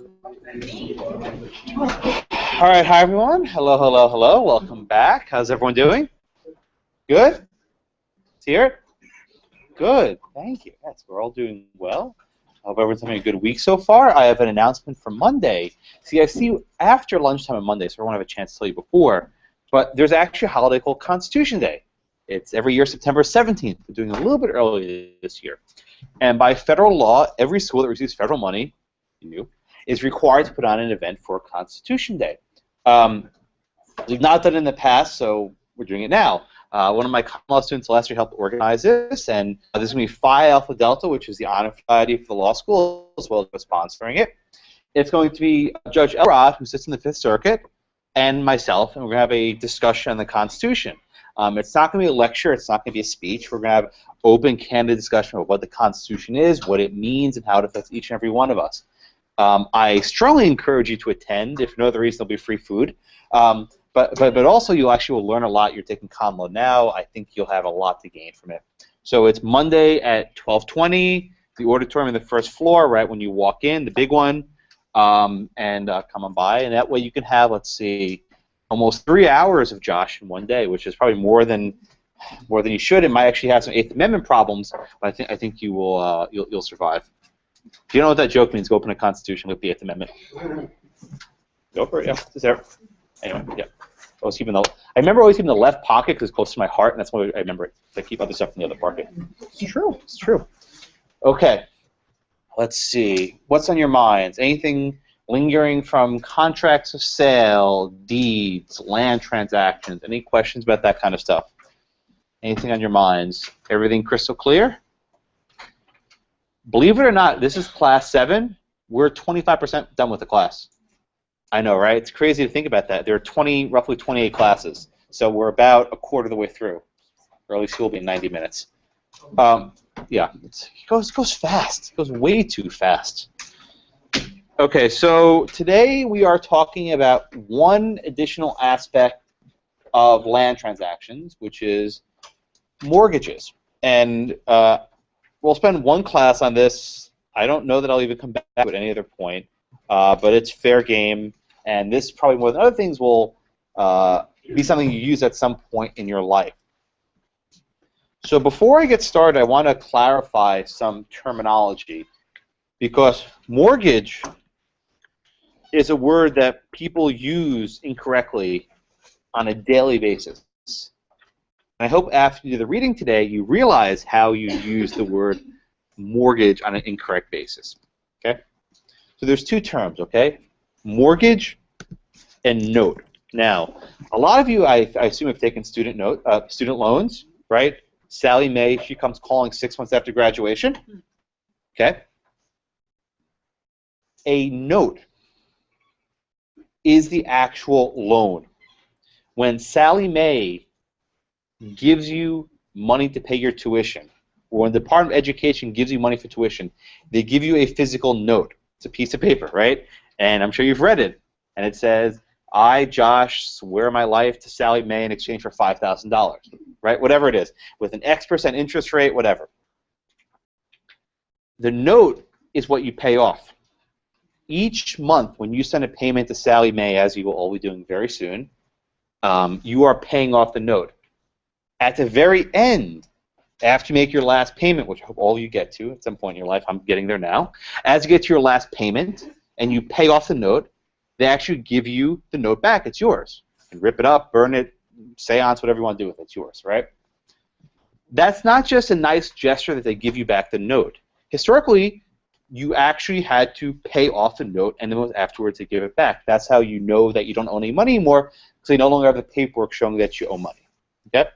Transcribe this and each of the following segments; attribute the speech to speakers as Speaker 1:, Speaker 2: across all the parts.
Speaker 1: All right, hi everyone. Hello, hello, hello. Welcome back. How's everyone doing? Good? Let's hear it. Good. Thank you. Yes, we're all doing well. I hope everyone's having a good week so far. I have an announcement for Monday. See, I see you after lunchtime on Monday, so I won't have a chance to tell you before. But there's actually a holiday called Constitution Day. It's every year September 17th. We're doing a little bit early this year. And by federal law, every school that receives federal money, is required to put on an event for Constitution Day. We've not done it in the past, so we're doing it now. One of my common law students last year helped organize this, and this is going to be Phi Alpha Delta, which is the honor society for the law school, as well as sponsoring it. It's going to be Judge Elrod, who sits in the Fifth Circuit, and myself, and we're going to have a discussion on the Constitution. It's not going to be a lecture. It's not going to be a speech. We're going to have open, candid discussion about what the Constitution is, what it means, and how it affects each and every one of us. I strongly encourage you to attend. If no other reason, there'll be free food. But also, you actually will learn a lot. You're taking common law now. I think you'll have a lot to gain from it. So it's Monday at 12:20, the auditorium on the first floor, right when you walk in, the big one, and come on by. And that way you can have, let's see, almost 3 hours of Josh in one day, which is probably more than you should. It might actually have some Eighth Amendment problems, but I think you will you'll survive. Do you know what that joke means? Go open a Constitution with the Eighth Amendment. Go for it. Yeah, it's there. Anyway, yeah. I remember always keeping the left pocket because it's close to my heart, and that's why I remember it. I keep other stuff in the other pocket. It's true. It's true. Okay. Let's see. What's on your minds? Anything lingering from contracts of sale, deeds, land transactions? Any questions about that kind of stuff? Anything on your minds? Everything crystal clear? Believe it or not, this is Class 7. We're 25% done with the class. I know, right? It's crazy to think about that. There are roughly 28 classes, so we're about a quarter of the way through. Early school will be in 90 minutes. Yeah, it goes fast. It goes way too fast. Okay, so today we are talking about one additional aspect of land transactions, which is mortgages. And we'll spend one class on this. I don't know that I'll even come back to it at any other point, but it's fair game. And this probably more than other things will be something you use at some point in your life. So before I get started, I want to clarify some terminology, because mortgage is a word that people use incorrectly on a daily basis. And I hope after you do the reading today, you realize how you use the word mortgage on an incorrect basis. Okay? So there's two terms, okay? Mortgage and note. Now, a lot of you, I assume, have taken student loans, right? Sally Mae, she comes calling 6 months after graduation. Okay? A note is the actual loan. When Sally Mae gives you money to pay your tuition, or when the Department of Education gives you money for tuition, they give you a physical note. It's a piece of paper, right? And I'm sure you've read it. And it says, I, Josh, swear my life to Sally Mae in exchange for $5,000, right? Whatever it is, with an X% interest rate, whatever. The note is what you pay off. Each month, when you send a payment to Sally Mae, as you will all be doing very soon, you are paying off the note. At the very end, after you make your last payment, which I hope all of you get to at some point in your life, I'm getting there now, as you get to your last payment and you pay off the note, they actually give you the note back. It's yours. You can rip it up, burn it, seance, whatever you want to do with it. It's yours, right? That's not just a nice gesture that they give you back the note. Historically, you actually had to pay off the note and then afterwards they give it back. That's how you know that you don't owe any money anymore, because you no longer have the paperwork showing that you owe money. Okay?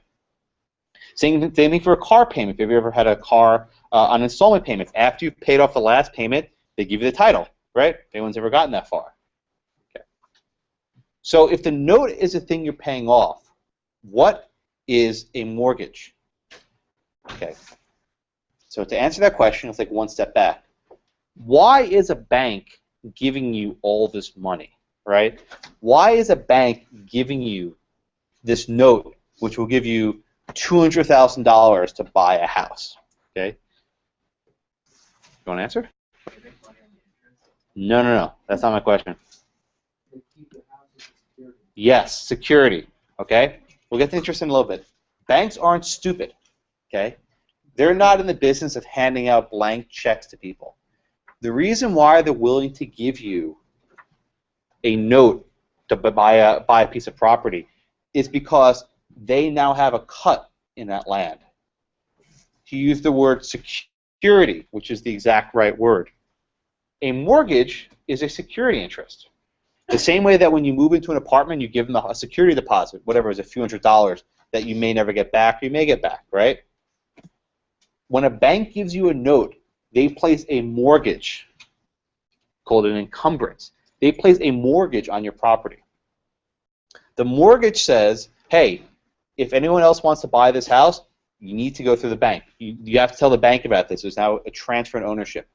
Speaker 1: Same thing for a car payment. If you've ever had a car on installment payments, after you've paid off the last payment, they give you the title, right? If anyone's ever gotten that far. Okay. So if the note is a thing you're paying off, what is a mortgage? Okay. So to answer that question, let's take one step back. Why is a bank giving you all this money, right? Why is a bank giving you this note, which will give you $200,000 to buy a house? Okay. You want to answer? No, no, no. That's not my question. Yes, security. Okay? We'll get to interest in a little bit. Banks aren't stupid. Okay? They're not in the business of handing out blank checks to people. The reason why they're willing to give you a note to buy a piece of property is because they now have a cut in that land. To use the word security, which is the exact right word, a mortgage is a security interest. The same way that when you move into an apartment, you give them a security deposit, whatever, is a few $100s that you may never get back or you may get back, right? When a bank gives you a note, they place a mortgage, called an encumbrance. They place a mortgage on your property. The mortgage says, hey, if anyone else wants to buy this house, you need to go through the bank. You have to tell the bank about this. There's now a transfer in ownership.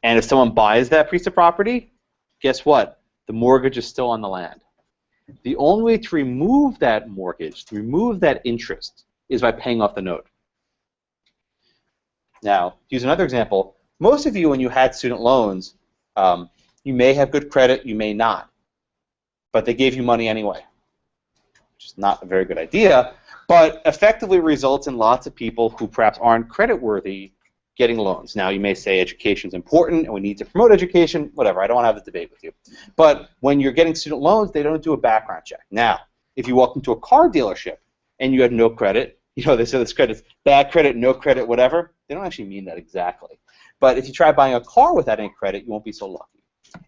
Speaker 1: And if someone buys that piece of property, guess what? The mortgage is still on the land. The only way to remove that mortgage, to remove that interest, is by paying off the note. Now, to use another example, most of you, when you had student loans, you may have good credit, you may not. But they gave you money anyway, which is not a very good idea, but effectively results in lots of people who perhaps aren't creditworthy getting loans. Now, you may say education is important and we need to promote education, whatever. I don't want to have this debate with you. But when you're getting student loans, they don't do a background check. Now, if you walk into a car dealership and you had no credit, you know, they say this credit's bad credit, no credit, whatever. They don't actually mean that exactly. But if you try buying a car without any credit, you won't be so lucky.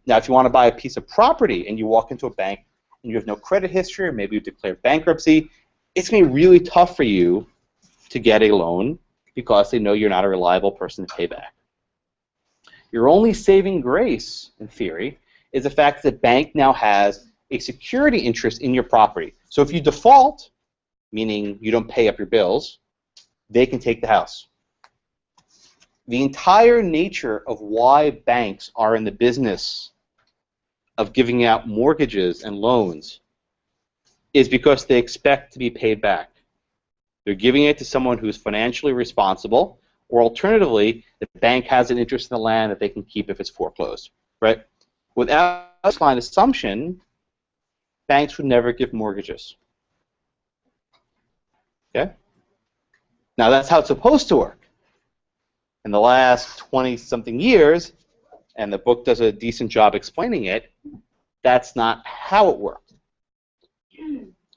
Speaker 1: Now, if you want to buy a piece of property and you walk into a bank and you have no credit history, or maybe you declared bankruptcy, it's going to be really tough for you to get a loan because they know you're not a reliable person to pay back. Your only saving grace, in theory, is the fact that the bank now has a security interest in your property. So if you default, meaning you don't pay up your bills, they can take the house. The entire nature of why banks are in the business of giving out mortgages and loans is because they expect to be paid back. They're giving it to someone who's financially responsible, or alternatively, the bank has an interest in the land that they can keep if it's foreclosed, right? Without this line assumption, banks would never give mortgages. Okay? Now that's how it's supposed to work. In the last 20-something years, and the book does a decent job explaining it, that's not how it worked.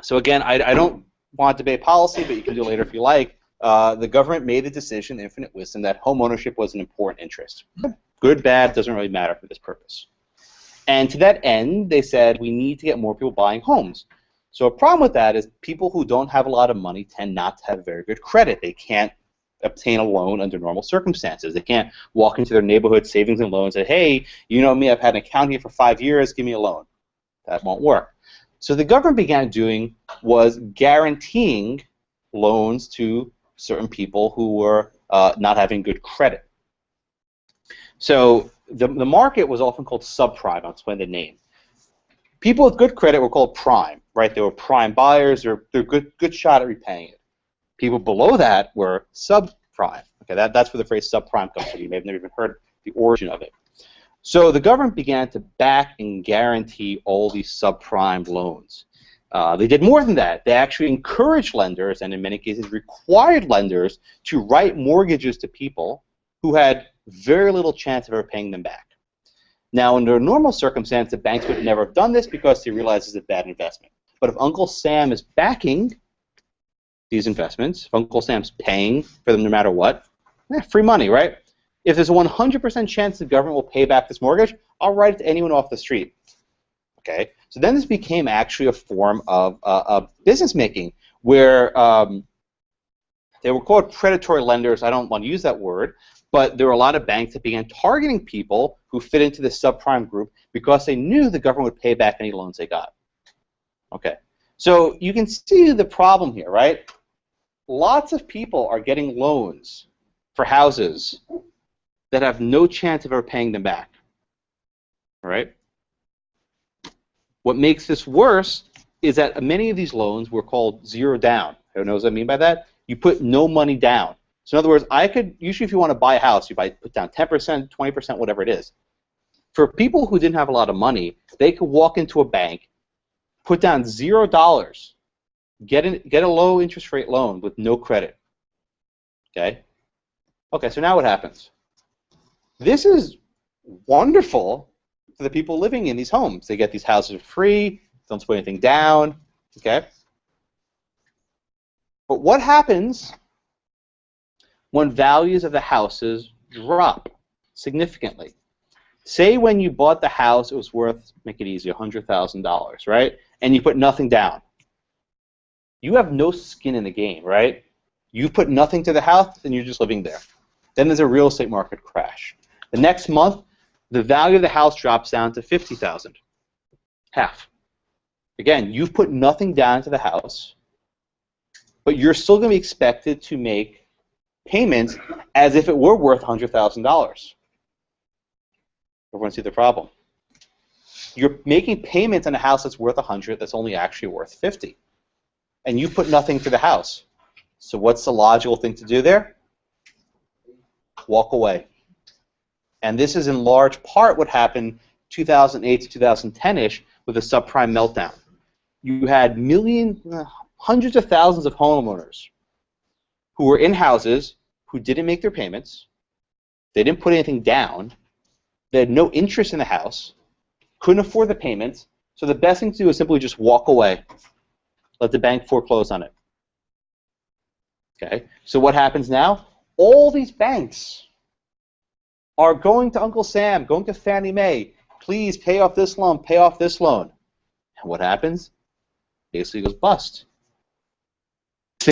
Speaker 1: So again, I don't want to debate policy, but you can do it later if you like. The government made the decision, infinite wisdom, that home ownership was an important interest. Good, bad, doesn't really matter for this purpose. And to that end, they said we need to get more people buying homes. So a problem with that is people who don't have a lot of money tend not to have very good credit. They can't obtain a loan under normal circumstances. They can't walk into their neighborhood savings and loans and say, hey, you know me, I've had an account here for 5 years, give me a loan. That won't work. So the government began doing was guaranteeing loans to certain people who were not having good credit. So the market was often called subprime. I'll explain the name. People with good credit were called prime, right? They were prime buyers. They're good shot at repaying it. People below that were subprime. Okay, that's where the phrase subprime comes from. You may have never even heard the origin of it. So the government began to back and guarantee all these subprime loans. They did more than that. They actually encouraged lenders, and in many cases required lenders, to write mortgages to people who had very little chance of ever paying them back. Now, under a normal circumstance, the banks would never have done this because they realize it's a bad investment. But if Uncle Sam is backing these investments, if Uncle Sam's paying for them no matter what, free money, right? If there's a 100% chance the government will pay back this mortgage, I'll write it to anyone off the street. Okay, so then this became actually a form of business making, where they were called predatory lenders. I don't want to use that word, but there were a lot of banks that began targeting people who fit into the subprime group because they knew the government would pay back any loans they got. Okay, so you can see the problem here, right? Lots of people are getting loans for houses that have no chance of ever paying them back. All right? What makes this worse is that many of these loans were called zero down. Everyone knows what I mean by that? You put no money down. So in other words, usually if you want to buy a house, you put down 10%, 20%, whatever it is. For people who didn't have a lot of money, they could walk into a bank, put down $0, get a low interest rate loan with no credit. Okay? Okay, so now what happens? This is wonderful for the people living in these homes. They get these houses for free, don't put anything down. Okay? But what happens when values of the houses drop significantly? Say when you bought the house, it was worth, make it easy, $100,000, right? And you put nothing down. You have no skin in the game, right? You put nothing to the house, and you're just living there. Then there's a real estate market crash. The next month, the value of the house drops down to $50,000, half. Again, you've put nothing down to the house, but you're still going to be expected to make payments as if it were worth $100,000. Everyone see the problem? You're making payments on a house that's worth 100 that's only actually worth 50, and you put nothing to the house. So what's the logical thing to do there? Walk away. And this is in large part what happened 2008 to 2010-ish with the subprime meltdown. You had hundreds of thousands of homeowners who were in houses who didn't make their payments, they didn't put anything down, they had no interest in the house, couldn't afford the payments, so the best thing to do is simply just walk away. Let the bank foreclose on it. Okay? So what happens now? All these banks are going to Uncle Sam, going to Fannie Mae, please pay off this loan, pay off this loan. And what happens? Basically goes bust.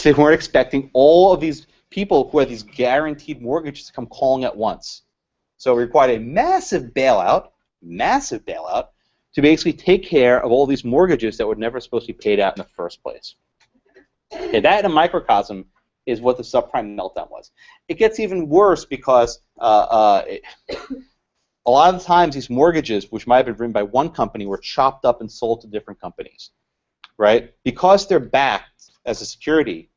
Speaker 1: They weren't expecting all of these people who had these guaranteed mortgages to come calling at once. So it required a massive bailout to basically take care of all these mortgages that were never supposed to be paid out in the first place. Okay, that in a microcosm is what the subprime meltdown was. It gets even worse because a lot of the times these mortgages, which might have been written by one company, were chopped up and sold to different companies, right? Because they're backed as a security,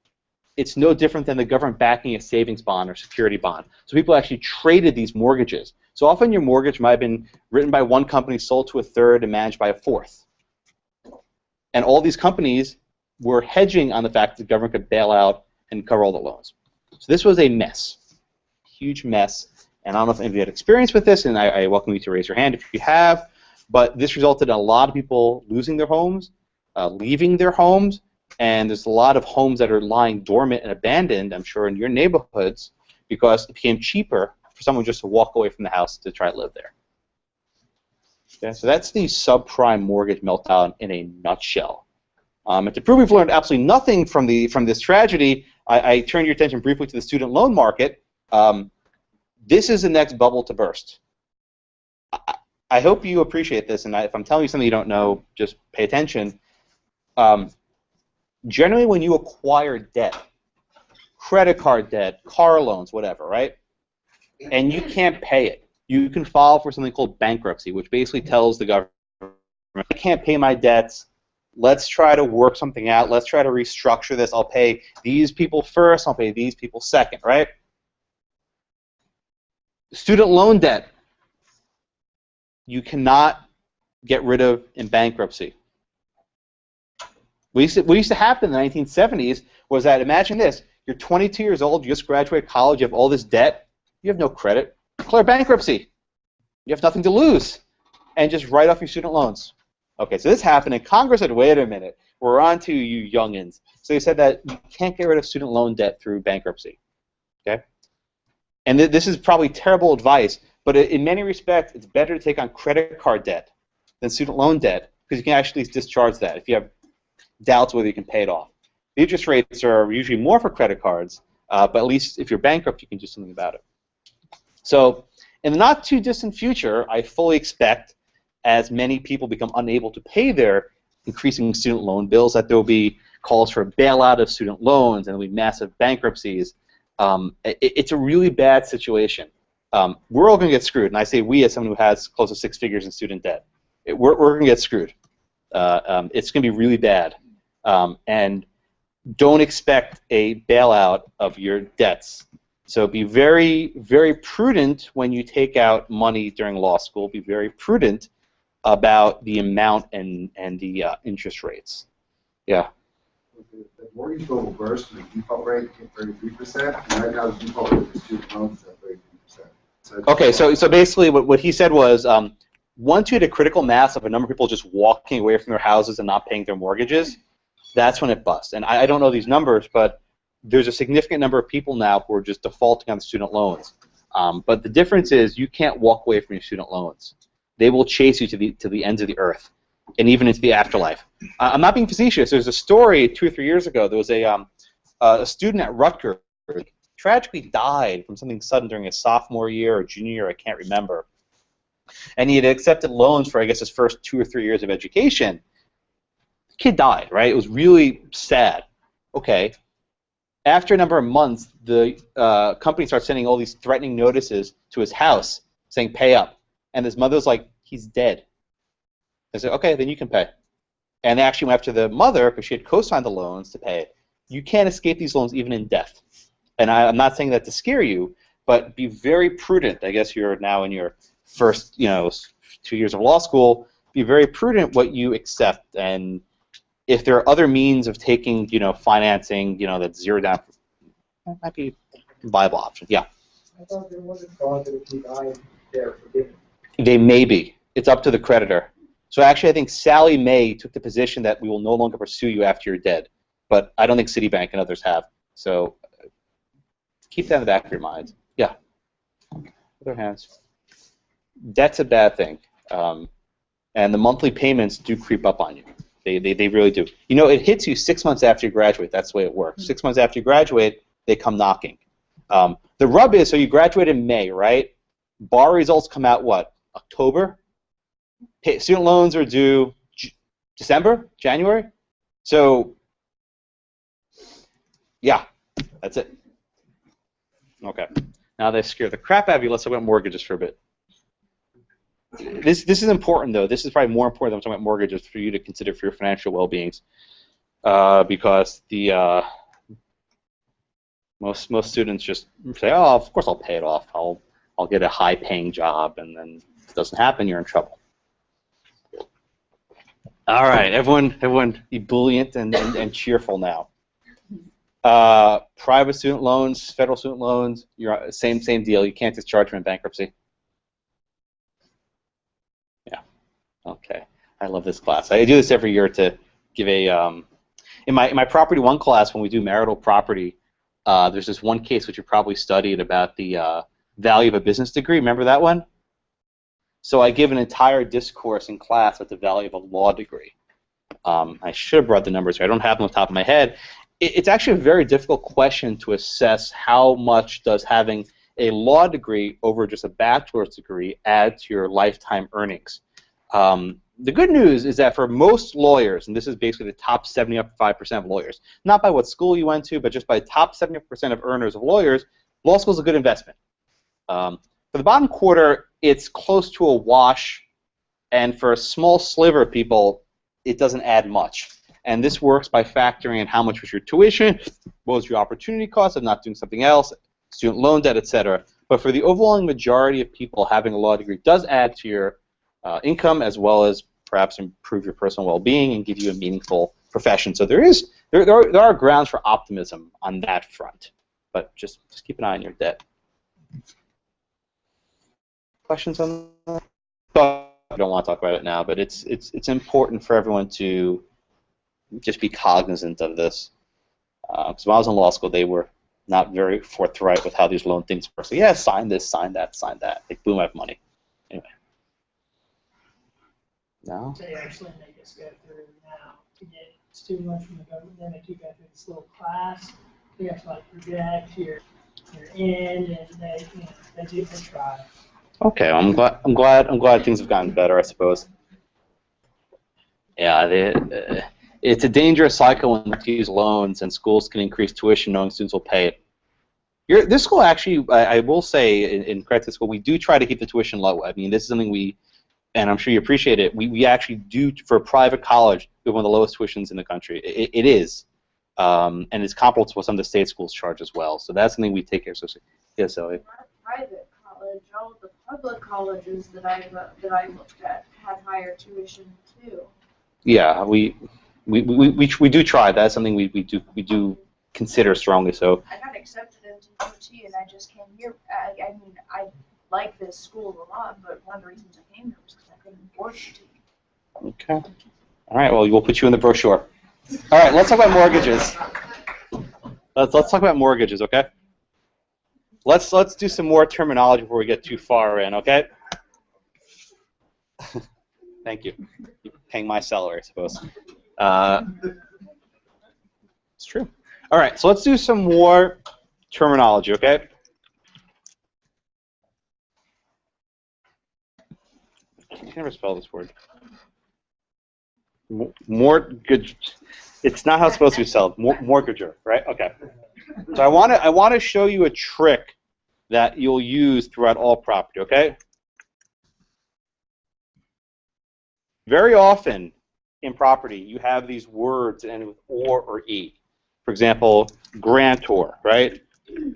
Speaker 1: it's no different than the government backing a savings bond or security bond. So people actually traded these mortgages. So often your mortgage might have been written by one company, sold to a third, and managed by a fourth. And all these companies were hedging on the fact that the government could bail out and cover all the loans. So this was a mess, huge mess. And I don't know if any of you had experience with this, and I welcome you to raise your hand if you have. But this resulted in a lot of people losing their homes, leaving their homes, and there's a lot of homes that are lying dormant and abandoned, I'm sure, in your neighborhoods because it became cheaper for someone just to walk away from the house to try to live there. Okay, so that's the subprime mortgage meltdown in a nutshell. And to prove we've learned absolutely nothing from this tragedy, I turn your attention briefly to the student loan market. This is the next bubble to burst. I hope you appreciate this, and if I'm telling you something you don't know, just pay attention. Generally, when you acquire debt, credit card debt, car loans, whatever, right, and you can't pay it, you can file for something called bankruptcy, which basically tells the government, I can't pay my debts, let's try to work something out, let's try to restructure this, I'll pay these people first, I'll pay these people second, right? Student loan debt, you cannot get rid of in bankruptcy. What used to happen in the 1970s was that, imagine this, you're 22 years old, you just graduated college, you have all this debt, you have no credit, declare bankruptcy. You have nothing to lose, and just write off your student loans. Okay, so this happened, and Congress said, wait a minute, we're on to you youngins. So they said that you can't get rid of student loan debt through bankruptcy. Okay? And this is probably terrible advice, but in many respects, it's better to take on credit card debt than student loan debt, because you can actually discharge that if you have doubts whether you can pay it off. The interest rates are usually more for credit cards, but at least if you're bankrupt, you can do something about it. So in the not too distant future, I fully expect, as many people become unable to pay their increasing student loan bills, that there will be calls for a bailout of student loans, and there will be massive bankruptcies. It's a really bad situation. We're all going to get screwed, and I say we as someone who has close to 6 figures in student debt. We're going to get screwed. It's going to be really bad. And don't expect a bailout of your debts So be very, very prudent when you take out money during law school. Be very prudent about the amount and the interest rates. Yeah.
Speaker 2: The mortgage bill will burst and the default rate at 33%, and right now the default rate for student loans is at 33%.
Speaker 1: Okay, so basically what he said was once you hit a critical mass of a number of people just walking away from their houses and not paying their mortgages, that's when it busts. And I don't know these numbers, but there's a significant number of people now who are just defaulting on the student loans. But the difference is you can't walk away from your student loans. They will chase you to the ends of the earth and even into the afterlife. I'm not being facetious. There's a story 2 or 3 years ago. There was a student at Rutgers tragically died from something sudden during his sophomore year or junior year, I can't remember. And he had accepted loans for, I guess, his first 2 or 3 years of education. The kid died, right? It was really sad. Okay. After a number of months, the company starts sending all these threatening notices to his house saying, pay up. And his mother's like, he's dead. They said, okay, then you can pay. And they actually went after the mother because she had co-signed the loans to pay it. You can't escape these loans even in death. And I'm not saying that to scare you, but be very prudent. I guess you're now in your first, 2 years of law school. Be very prudent what you accept, and if there are other means of taking, financing, that's zero down, that might be a viable option. Yeah.
Speaker 3: I thought there was a clause that if you die, they're forgiven.
Speaker 1: They may be. It's up to the creditor. So actually, I think Sally Mae took the position that we will no longer pursue you after you're dead, but I don't think Citibank and others have. So keep that in the back of your mind. Yeah. Other hands. Debt's a bad thing, and the monthly payments do creep up on you. They really do. It hits you 6 months after you graduate. That's the way it works. 6 months after you graduate, they come knocking. The rub is, so you graduate in May, right? Bar results come out what? October? Student loans are due December, January. So, yeah, that's it. Okay. Now they scare the crap out of you. Let's talk about mortgages for a bit. This is important, though. This is probably more important than talking about mortgages for you to consider for your financial well-beings, because the most students just say, "Oh, of course I'll pay it off. I'll get a high-paying job," and then if it doesn't happen, you're in trouble. All right, everyone, ebullient and cheerful now. Private student loans, federal student loans, you're same deal. You can't discharge them in bankruptcy. Yeah. Okay. I love this class. I do this every year to give a in my Property 1 class when we do marital property. There's this one case which you probably studied about the value of a business degree. Remember that one? So I give an entire discourse in class at the value of a law degree. I should have brought the numbers here. I don't have them on the top of my head. It's actually a very difficult question to assess how much does having a law degree over just a bachelor's degree add to your lifetime earnings. The good news is that for most lawyers, and this is basically the top 75% of lawyers, not by what school you went to, but just by the top 70% of earners of lawyers, law school is a good investment. For the bottom quarter, it's close to a wash, and for a small sliver of people, it doesn't add much. And this works by factoring in how much was your tuition, what was your opportunity cost of not doing something else, student loan debt, etc. But for the overwhelming majority of people, having a law degree does add to your income, as well as perhaps improve your personal well-being and give you a meaningful profession. So there are grounds for optimism on that front. But just keep an eye on your debt. Questions on that? I don't want to talk about it now, but it's important for everyone to just be cognizant of this. Because when I was in law school, they were not very forthright with how these loan things work. So yeah, sign this, sign that, sign that. Like, boom, I have money. Anyway. No?
Speaker 4: They actually make us go through now to get student loans from the government. They make you go through this little class. You have to like project your end, and they try.
Speaker 1: Okay, I'm glad things have gotten better, I suppose. Yeah, it's a dangerous cycle when you use loans and schools can increase tuition knowing students will pay it. This school actually, I will say, in credit to school, we do try to keep the tuition low. I mean, this is something and I'm sure you appreciate it, we actually do, for a private college, we have one of the lowest tuitions in the country. It is. and it's comparable to what some of the state schools charge as well. So that's something we take care of. So, yeah, so
Speaker 5: Private college, all of the public colleges that I looked at had higher tuition too.
Speaker 1: yeah, we do try. That's something we do consider strongly. So
Speaker 5: I got accepted into UT, and I just came here. I mean, I like this school a lot, but one of the reasons I came here was because I couldn't afford UT.
Speaker 1: okay, all right. Well, we'll put you in the brochure. All right, let's talk about mortgages. Let's talk about mortgages, okay? Let's do some more terminology before we get too far in, okay? Thank you. You're paying my salary, I suppose. It's true. All right, so let's do some more terminology, okay? I can never spell this word. Mortgage. It's not how it's supposed to be spelled. Mortgager, right? Okay. So I want to show you a trick that you'll use throughout all property, okay? Very often in property, you have these words that end with or e. For example, grantor, right?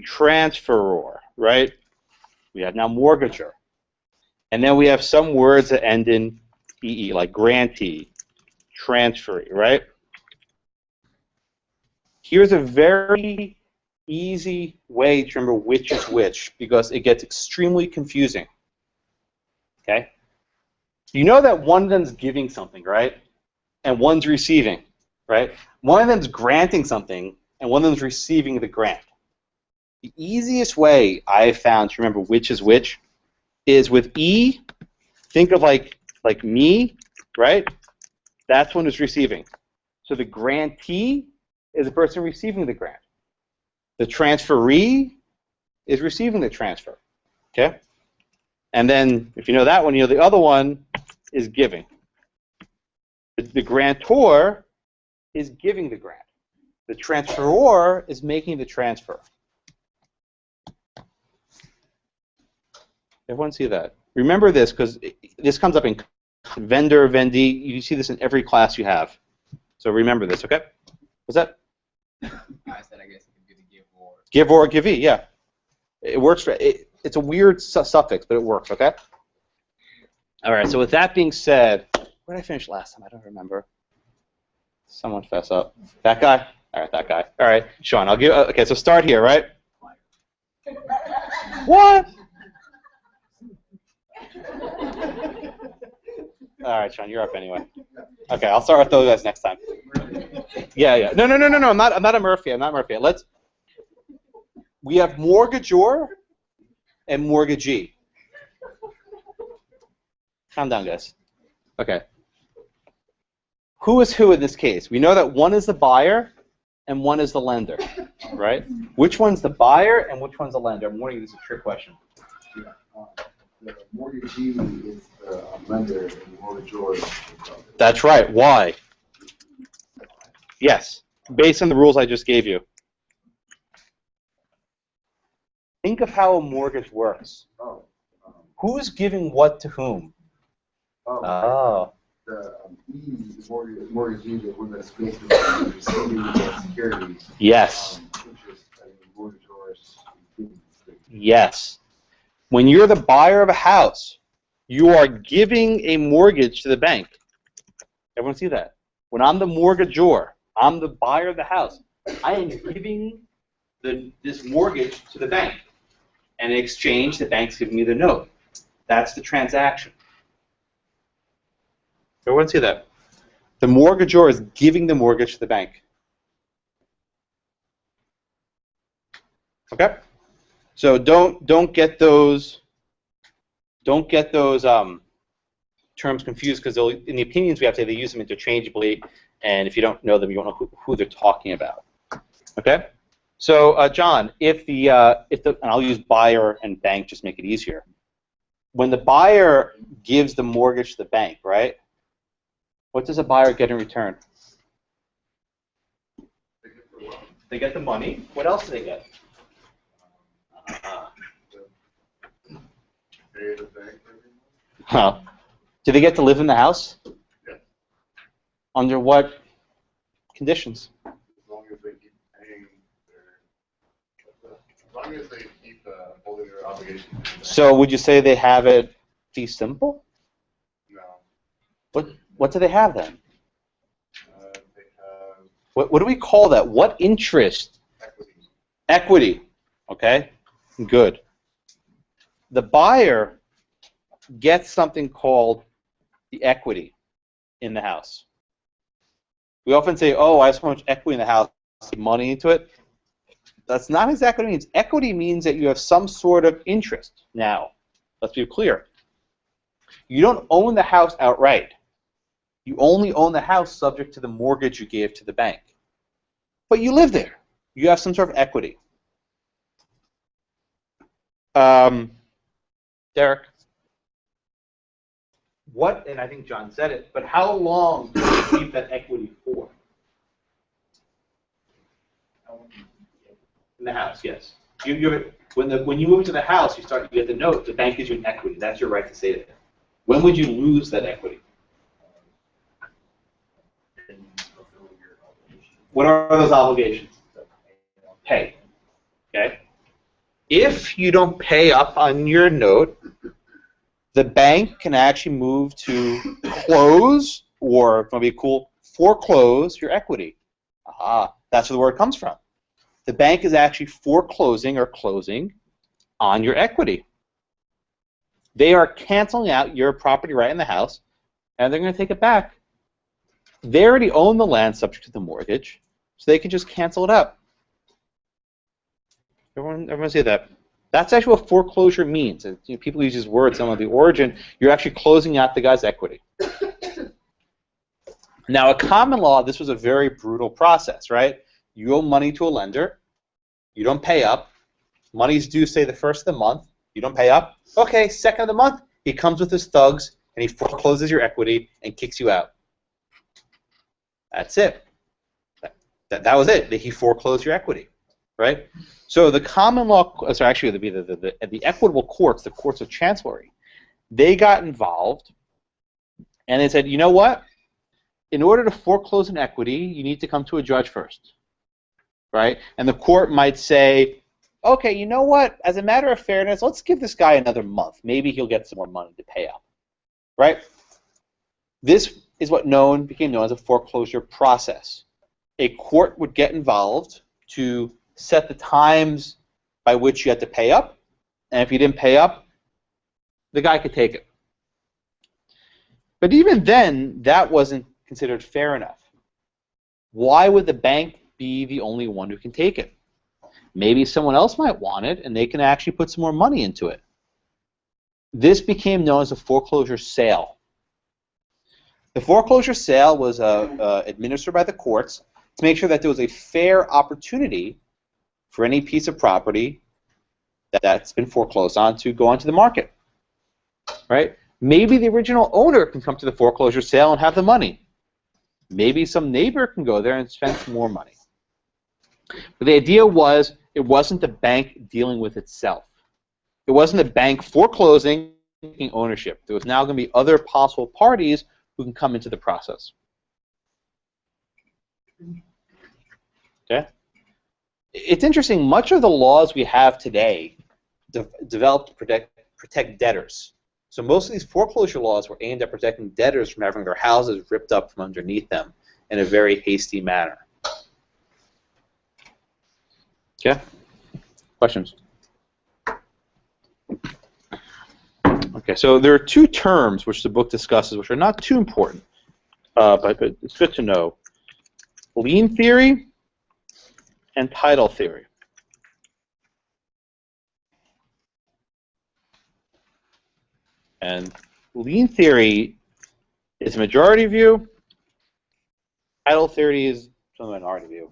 Speaker 1: Transferor, right? We have now mortgager. And then we have some words that end in ee, like grantee, transferee, right? Here's a very easy way to remember which is which, because it gets extremely confusing. Okay? You know that one of them's giving something, right? And one's receiving, right? One of them's granting something, and one of them's receiving the grant. The easiest way I've found to remember which is with E, think of like me, right? That's one who's receiving. So the grantee is the person receiving the grant. The transferee is receiving the transfer. Okay? And then, if you know that one, you know the other one is giving. The grantor is giving the grant. The transferor is making the transfer. Everyone see that? Remember this, because this comes up in vendor, vendee. You see this in every class you have. So remember this, okay? What's that?
Speaker 6: I said, I guess it could be the give or.
Speaker 1: Give or givee, yeah. It works. It's a weird suffix, but it works, okay? All right, so with that being said, where did I finish last time? I don't remember. Someone fess up. That guy? All right, that guy. All right, Sean, I'll give. Okay, so start here, right? What? All right, Sean, you're up anyway. Okay, I'll start with those guys next time. Yeah. No. I'm not a Murphy. I'm not Murphy. We have mortgagor and mortgagee. Calm down, guys. Okay. Who is who in this case? We know that one is the buyer and one is the lender, right? Which one's the buyer and which one's the lender? I'm warning you, this is a trick question.
Speaker 2: The mortgagee is the lender and the mortgagor is the lender.
Speaker 1: That's right. Why? Yes. Based on the rules I just gave you. Think of how a mortgage works. Who's giving what to whom?
Speaker 2: The mortgagee, the one that's basically receiving the securities.
Speaker 1: Yes.
Speaker 2: Which is mortgagor's giving the securities.
Speaker 1: Yes. When you're the buyer of a house, you are giving a mortgage to the bank. Everyone see that? When I'm the mortgagor, I'm the buyer of the house. I am giving this mortgage to the bank. And in exchange, the bank's giving me the note. That's the transaction. Everyone see that? The mortgagor is giving the mortgage to the bank. Okay? So don't get those terms confused, because in the opinions we have today, they use them interchangeably, and if you don't know them, you don't know who they're talking about. Okay? So John, and I'll use buyer and bank just to make it easier. When the buyer gives the mortgage to the bank, right? What does a buyer get in return? They get the money. What else do they get? Huh. Do they get to live in the house?
Speaker 2: Yeah.
Speaker 1: Under what conditions?
Speaker 2: As long as they
Speaker 7: long as they keep holding their obligations.
Speaker 1: So would you say they have it fee simple?
Speaker 7: No.
Speaker 1: What do they have then?
Speaker 7: They have
Speaker 1: What do we call that? What interest?
Speaker 7: equity.
Speaker 1: Equity. Okay, good. The buyer gets something called the equity in the house. We often say, oh, I have so much equity in the house, money into it. That's not exactly what it means. Equity means that you have some sort of interest. Now, let's be clear. You don't own the house outright. You only own the house subject to the mortgage you gave to the bank. But you live there. You have some sort of equity. Derek, what, and I think John said it, but how long do you keep that equity for? In the house, yes. When you move to the house, you get the note, the bank gives you an equity. That's your right to stay there. When would you lose that equity? What are those obligations? Pay. Okay? If you don't pay up on your note, the bank can actually move to close, or if it might be cool, foreclose your equity. Aha, that's where the word comes from. The bank is actually foreclosing or closing on your equity. They are canceling out your property right in the house, and they're going to take it back. They already own the land subject to the mortgage, so they can just cancel it out. Everyone say that. That's actually what foreclosure means. People use these words, some of the origin. You're actually closing out the guy's equity. Now, a common law, this was a very brutal process, right? You owe money to a lender. You don't pay up. Money's due, say, the first of the month. You don't pay up. Okay, second of the month, he comes with his thugs, and he forecloses your equity and kicks you out. That's it. That was it. He foreclosed your equity, right? So the common law, sorry, actually, it would be the equitable courts, the courts of chancellery, they got involved, and they said, you know what? In order to foreclose an equity, you need to come to a judge first, right? And the court might say, okay, you know what? As a matter of fairness, let's give this guy another month. Maybe he'll get some more money to pay up, right? This is what became known as a foreclosure process. A court would get involved to set the times by which you had to pay up, and if you didn't pay up, the guy could take it. But even then, that wasn't considered fair enough. Why would the bank be the only one who can take it? Maybe someone else might want it, and they can actually put some more money into it. This became known as a foreclosure sale. The foreclosure sale was administered by the courts to make sure that there was a fair opportunity for any piece of property that's been foreclosed on to go onto the market, right? Maybe the original owner can come to the foreclosure sale and have the money. Maybe some neighbor can go there and spend some more money. But the idea was it wasn't the bank dealing with itself. It wasn't the bank foreclosing ownership. There was now going to be other possible parties who can come into the process. Okay? It's interesting, much of the laws we have today developed to protect debtors. So most of these foreclosure laws were aimed at protecting debtors from having their houses ripped up from underneath them in a very hasty manner. Okay? Questions? Okay, so there are two terms which the book discusses which are not too important, but it's good to know. Lien theory and title theory. And lien theory is a majority view. Title theory is a minority view.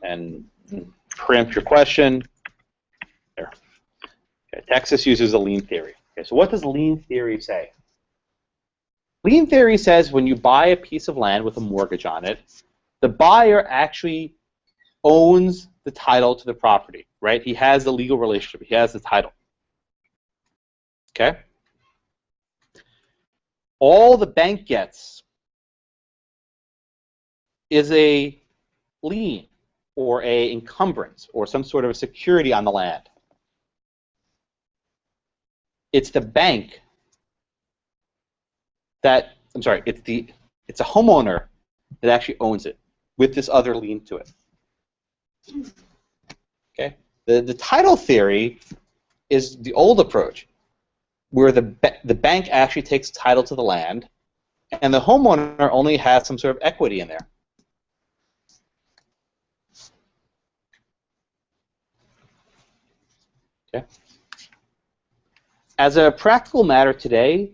Speaker 1: And preempt your question. There. Okay, Texas uses a lien theory. Okay, so what does lien theory say? Lien theory says when you buy a piece of land with a mortgage on it, the buyer actually owns the title to the property, right? He has the legal relationship. He has the title. Okay? All the bank gets is a lien or a encumbrance or some sort of a security on the land. it's the bank that, I'm sorry, it's a homeowner that actually owns it with this other lien to it. Okay? The title theory is the old approach, where the bank actually takes title to the land, and the homeowner only has some sort of equity in there. Okay. As a practical matter today,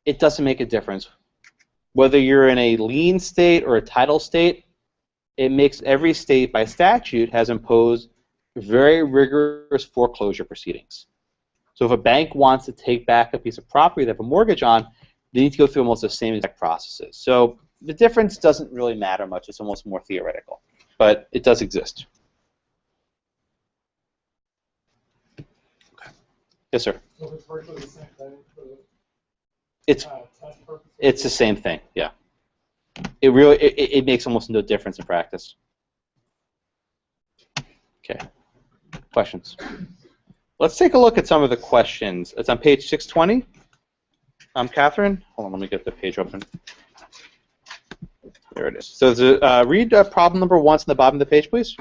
Speaker 1: it doesn't make a difference. Whether you're in a lien state or a title state, it makes every state by statute has imposed very rigorous foreclosure proceedings. So if a bank wants to take back a piece of property they have a mortgage on, they need to go through almost the same exact processes. So the difference doesn't really matter much. It's almost more theoretical, but it does exist. Okay. Yes, sir.
Speaker 3: So it's virtually the same thing for
Speaker 1: It's
Speaker 3: test purposes?
Speaker 1: it's the same thing. Yeah. It really it makes almost no difference in practice. Okay. Questions? Let's take a look at some of the questions. It's on page 620. Catherine, hold on, let me get the page open. There it is. So read problem number 1 on the bottom of the page, please.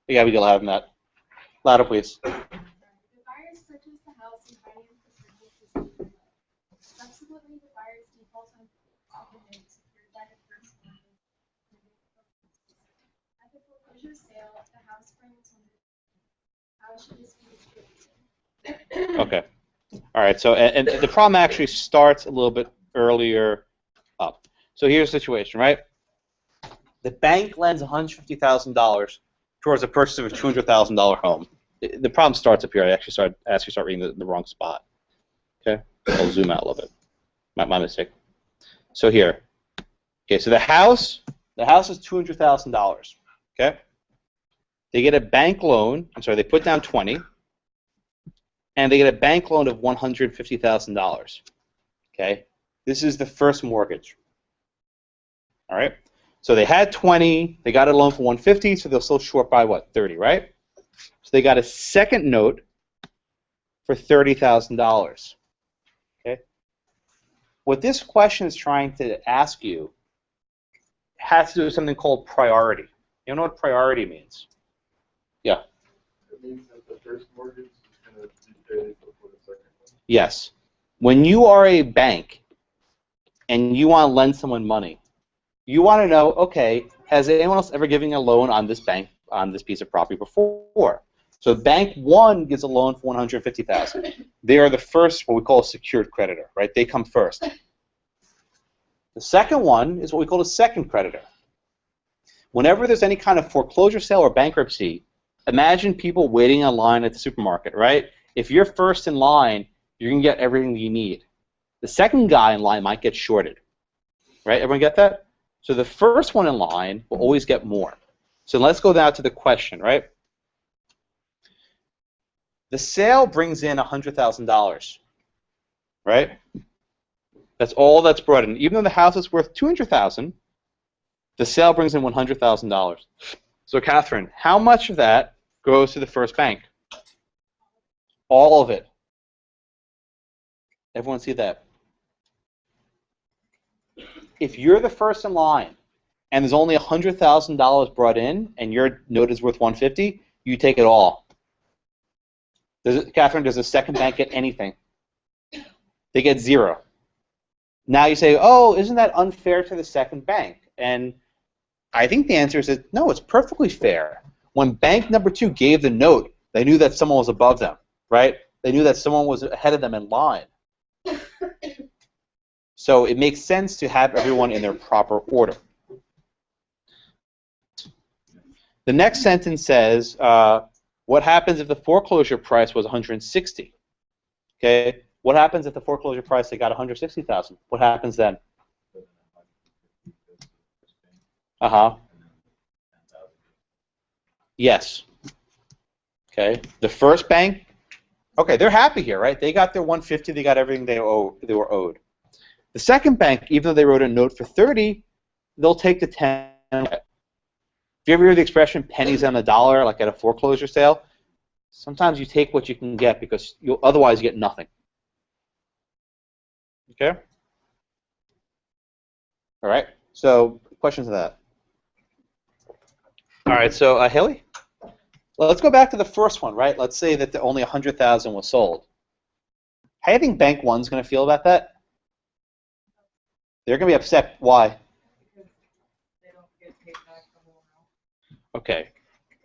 Speaker 1: Yeah, we can have that. Louder, please.
Speaker 8: The buyers purchased the house and financed the purchase. Subsequently, the buyers default on the note secured by the first mortgage. At the foreclosure sale, the house brings on the how should this be distributed?
Speaker 1: Okay. All right. So, and the problem actually starts a little bit earlier up. So here's the situation, right? The bank lends $150,000 towards the purchase of a $200,000 home. The problem starts up here. I actually start reading the wrong spot. Okay. I'll zoom out a little bit. My mistake. So here. Okay. So the house is $200,000. Okay. They get a bank loan. I'm sorry. They put down 20. And they get a bank loan of $150,000. Okay, this is the first mortgage. All right, so they had 20, they got a loan for 150, so they're still short by what, 30, right? So they got a second note for $30,000. Okay, what this question is trying to ask you has to do with something called priority. You know what priority means? Yeah.
Speaker 7: It means that the first mortgage is going to be paid before the second one?
Speaker 1: Yes. When you are a bank and you want to lend someone money, you want to know, okay, has anyone else ever given a loan on this bank, on this piece of property before? So bank 1 gives a loan for $150,000. They are the first, what we call a secured creditor, right? They come first. The second one is what we call a second creditor. Whenever there's any kind of foreclosure sale or bankruptcy, imagine people waiting in line at the supermarket, right? If you're first in line, you're going to get everything you need. The second guy in line might get shorted, right? Everyone get that? So the first one in line will always get more. So let's go now to the question, right? The sale brings in $100,000, right? That's all that's brought in. Even though the house is worth $200,000, the sale brings in $100,000. So Catherine, how much of that goes to the first bank? All of it. Everyone see that? If you're the first in line and there's only $100,000 brought in and your note is worth $150,000, you take it all. Catherine, does the second bank get anything? They get zero. Now you say, oh, isn't that unfair to the second bank? And I think the answer is that no, it's perfectly fair. When bank number 2 gave the note, they knew that someone was above them, right? They knew that someone was ahead of them in line. So it makes sense to have everyone in their proper order. The next sentence says, what happens if the foreclosure price was $160,000? Okay, what happens if the foreclosure price they got $160,000? What happens then? Yes. Okay, the first bank. Okay, they're happy here, right? They got their $150,000. They got everything they were owed. The second bank, even though they wrote a note for $30,000, they'll take the $10,000. If you ever hear the expression "pennies on the dollar," like at a foreclosure sale, Sometimes you take what you can get because you'll otherwise get nothing. Okay? All right. So questions of that? All right. So Haley, well, let's go back to the first one, right? Let's say that only 100,000 was sold. How do you think Bank One's going to feel about that? They're going to be upset. Why?
Speaker 9: Because they don't get paid back the whole amount.
Speaker 1: Okay.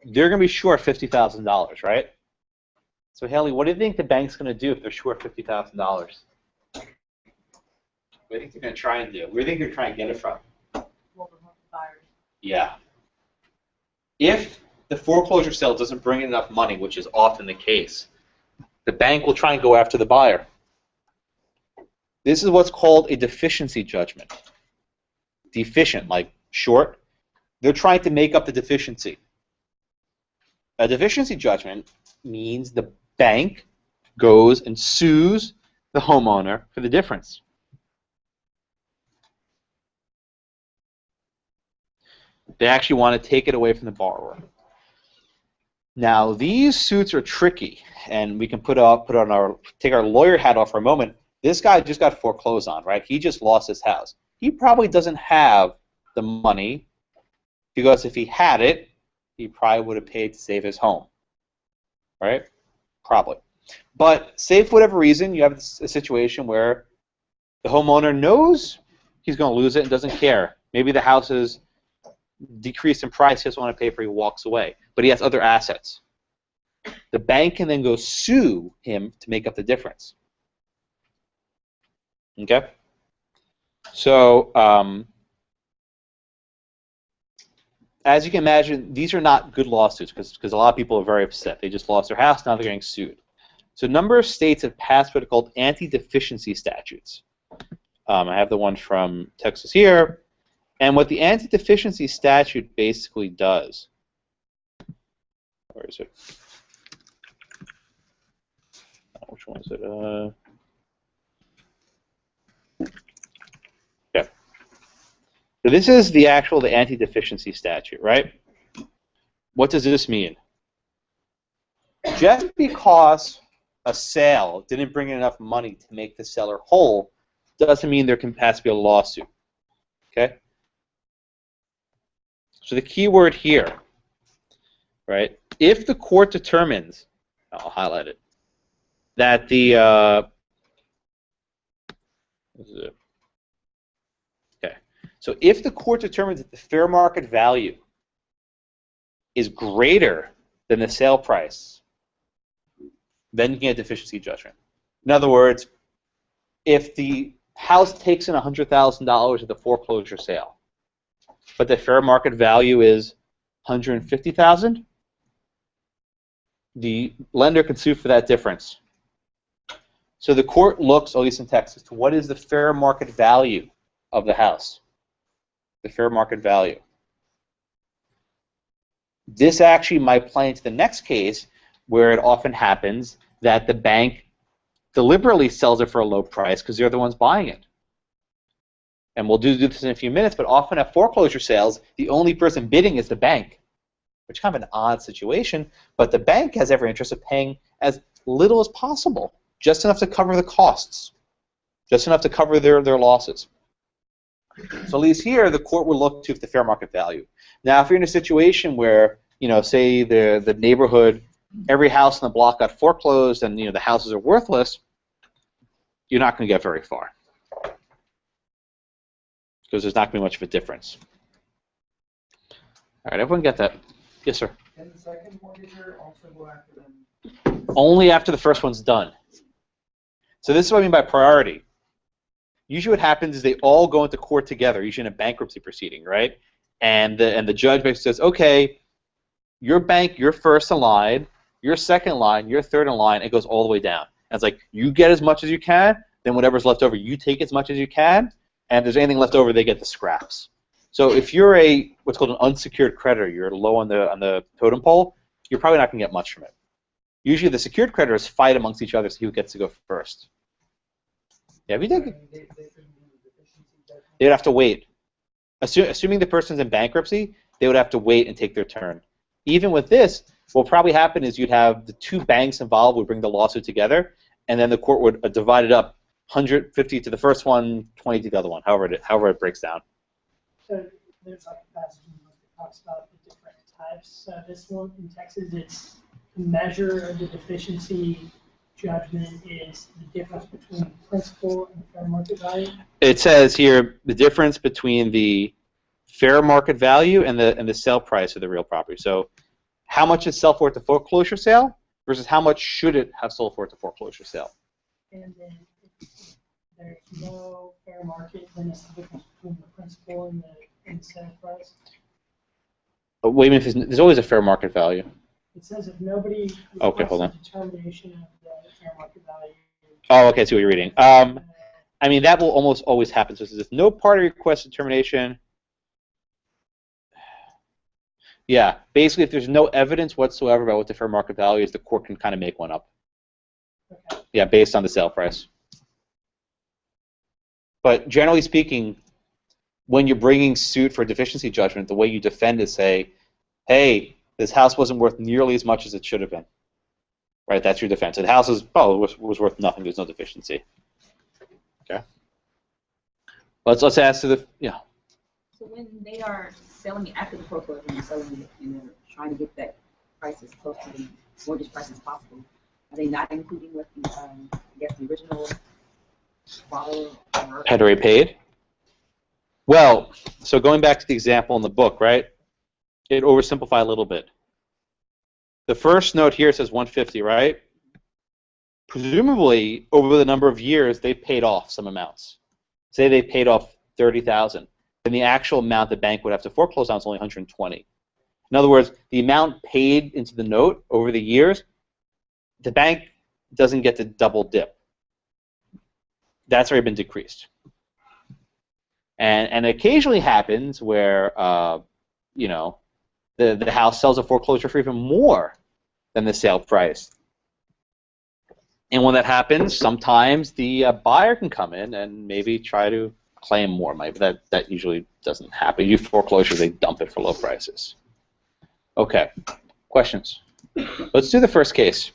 Speaker 1: They're going to be short $50,000, right? So Haley, what do you think the bank's going to do if they're short $50,000? What do you think they're going to try and do? Where do you think they're trying to get it from?
Speaker 9: Well, the buyers.
Speaker 1: Yeah. If the foreclosure sale doesn't bring in enough money, which is often the case, the bank will try and go after the buyer. This is what's called a deficiency judgment. Deficient, like short. They're trying to make up the deficiency. A deficiency judgment means the bank goes and sues the homeowner for the difference. They actually want to take it away from the borrower. Now, these suits are tricky, and we can take our lawyer hat off for a moment. This guy just got foreclosed on, right? He just lost his house. He probably doesn't have the money because if he had it, he probably would have paid to save his home, right? Probably. But say for whatever reason you have a situation where the homeowner knows he's going to lose it and doesn't care. Maybe the house is decreased in price, he doesn't want to pay for it, he walks away. But he has other assets. The bank can then go sue him to make up the difference. Okay? So, as you can imagine, these are not good lawsuits because a lot of people are very upset. They just lost their house, now they're getting sued. So a number of states have passed what are called anti-deficiency statutes. I have the one from Texas here. And what the anti-deficiency statute basically does, where is it? Which one is it? Yeah. So this is the anti-deficiency statute, right? What does this mean? Just because a sale didn't bring in enough money to make the seller whole doesn't mean there has to be a lawsuit. Okay? So the key word here, right? If the court determines, I'll highlight it, that the so if the court determines that the fair market value is greater than the sale price, then you get a deficiency judgment. In other words, if the house takes in $100,000 at the foreclosure sale, but the fair market value is $150,000, the lender can sue for that difference. So the court looks, at least in Texas, to what is the fair market value of the house. The fair market value. This actually might play into the next case where it often happens that the bank deliberately sells it for a low price because they're the ones buying it. And we'll do this in a few minutes, but often at foreclosure sales, the only person bidding is the bank, which is kind of an odd situation, but the bank has every interest of paying as little as possible, just enough to cover the costs, just enough to cover their losses. So at least here, the court will look to the fair market value. Now, if you're in a situation where, say the neighborhood, every house in the block got foreclosed and, the houses are worthless, you're not going to get very far, because there's not going to be much of a difference. All right, everyone get that? Yes, sir?
Speaker 3: Can the second mortgager also go after them?
Speaker 1: Only after the first one's done. So this is what I mean by priority. Usually what happens is they all go into court together, usually in a bankruptcy proceeding, right? And the judge basically says, okay, your bank, you're first in line, you're second in line, you're third in line, it goes all the way down. And it's like, you get as much as you can, then whatever's left over, you take as much as you can, and if there's anything left over, they get the scraps. So if you're what's called an unsecured creditor, you're low on the totem pole, you're probably not going to get much from it. Usually the secured creditors fight amongst each other to see who gets to go first. Yeah, if you think they'd have to wait. Assuming the person's in bankruptcy, they would have to wait and take their turn. Even with this, what would probably happen is you'd have the two banks involved would bring the lawsuit together, and then the court would divide it up 150 to the first one, 20 to the other one, however it breaks down.
Speaker 4: So there's like a passage in the book that talks about the different types. So this one in Texas, it's the measure of the deficiency judgment is the difference between principal and fair market value.
Speaker 1: It says here the difference between the fair market value and the sale price of the real property. So how much is sell for at the foreclosure sale versus how much should it have sold for at the foreclosure sale.
Speaker 4: And then if there's no fair market, then it's the difference between the principal and the sale price.
Speaker 1: Wait a minute, there's always a fair market value.
Speaker 4: It says if nobody
Speaker 1: Okay, hold on.
Speaker 4: requests a determination of the fair market value.
Speaker 1: Oh, okay, I see what you're reading. I mean, that will almost always happen. So it says if no party requests determination, yeah, basically if there's no evidence whatsoever about what the fair market value is, the court can kind of make one up.
Speaker 4: Okay.
Speaker 1: Yeah, based on the sale price. But generally speaking, when you're bringing suit for a deficiency judgment, the way you defend is say, hey, this house wasn't worth nearly as much as it should have been. Right, that's your defense. The house was worth nothing. There's no deficiency. Okay. Let's ask to the
Speaker 10: So when they are selling after the foreclosure and selling it and they're trying to get that price as close to the mortgage price as possible, are they not including what the I guess the original borrower
Speaker 1: had already paid? Well, so going back to the example in the book, right? It oversimplified a little bit. The first note here says 150, right? Presumably, over the number of years, they paid off some amounts. Say they paid off 30,000, then the actual amount the bank would have to foreclose on is only 120. In other words, the amount paid into the note over the years, the bank doesn't get to double dip. That's already been decreased. And it occasionally happens where you know, the house sells a foreclosure for even more than the sale price. And when that happens, sometimes the buyer can come in and maybe try to claim more money, but that usually doesn't happen. You foreclosure, they dump it for low prices. Okay, questions? Let's do the first case.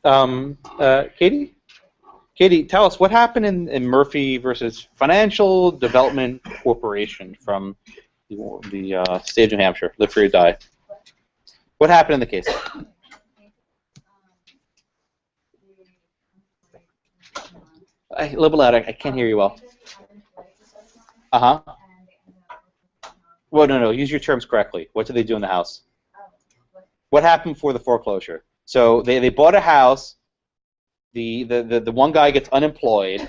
Speaker 1: Katie? Katie, tell us what happened in Murphy versus Financial Development Corporation from the state of New Hampshire. Live free or die. What happened in the case? A little bit louder. I can't hear you well. Uh-huh. Well, no. Use your terms correctly. What did they do in the house? What happened before the foreclosure? So they bought a house. The one guy gets unemployed,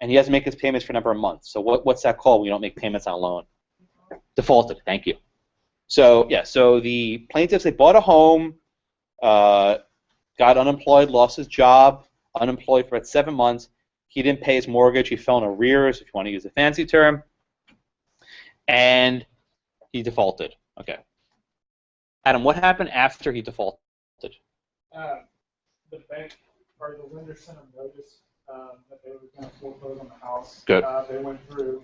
Speaker 1: and he has to make his payments for a number of months. So what's that called when you don't make payments on a loan? Defaulted. Thank you. So yeah. So the plaintiffs, they bought a home, got unemployed, lost his job, unemployed for about 7 months. He didn't pay his mortgage. He fell in arrears, if you want to use a fancy term, and he defaulted. Okay. Adam, what happened after he defaulted?
Speaker 3: The bank or the lender sent them notice that they were going to foreclose on the house.
Speaker 1: Good.
Speaker 3: They went through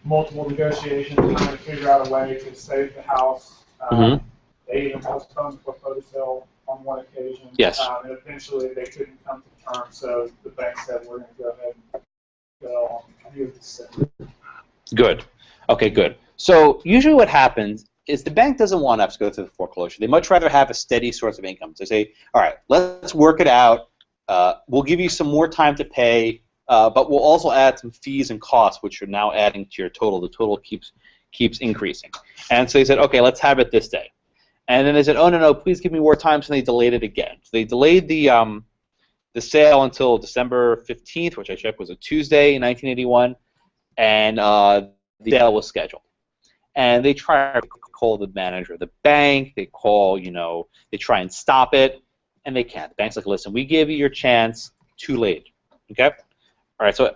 Speaker 3: multiple negotiations trying to figure out a way to save the house. They even postponed the foreclosure sale on one occasion.
Speaker 1: Yes.
Speaker 3: And eventually they couldn't come to terms, so the bank said we're going to go ahead and go on view the sale.
Speaker 1: Good. Okay, good. So usually what happens is the bank doesn't want to have to go through the foreclosure. They much rather have a steady source of income. So they say, all right, let's work it out. We'll give you some more time to pay, but we'll also add some fees and costs, which are now adding to your total. The total keeps increasing. And so they said, okay, let's have it this day. And then they said, oh, no, please give me more time, so they delayed it again. So they delayed the sale until December 15th, which I checked was a Tuesday in 1981, and the sale was scheduled. And they try to call the manager of the bank, they call, they try and stop it, and they can't. The bank's like, listen, we gave you your chance, too late. Okay? All right, so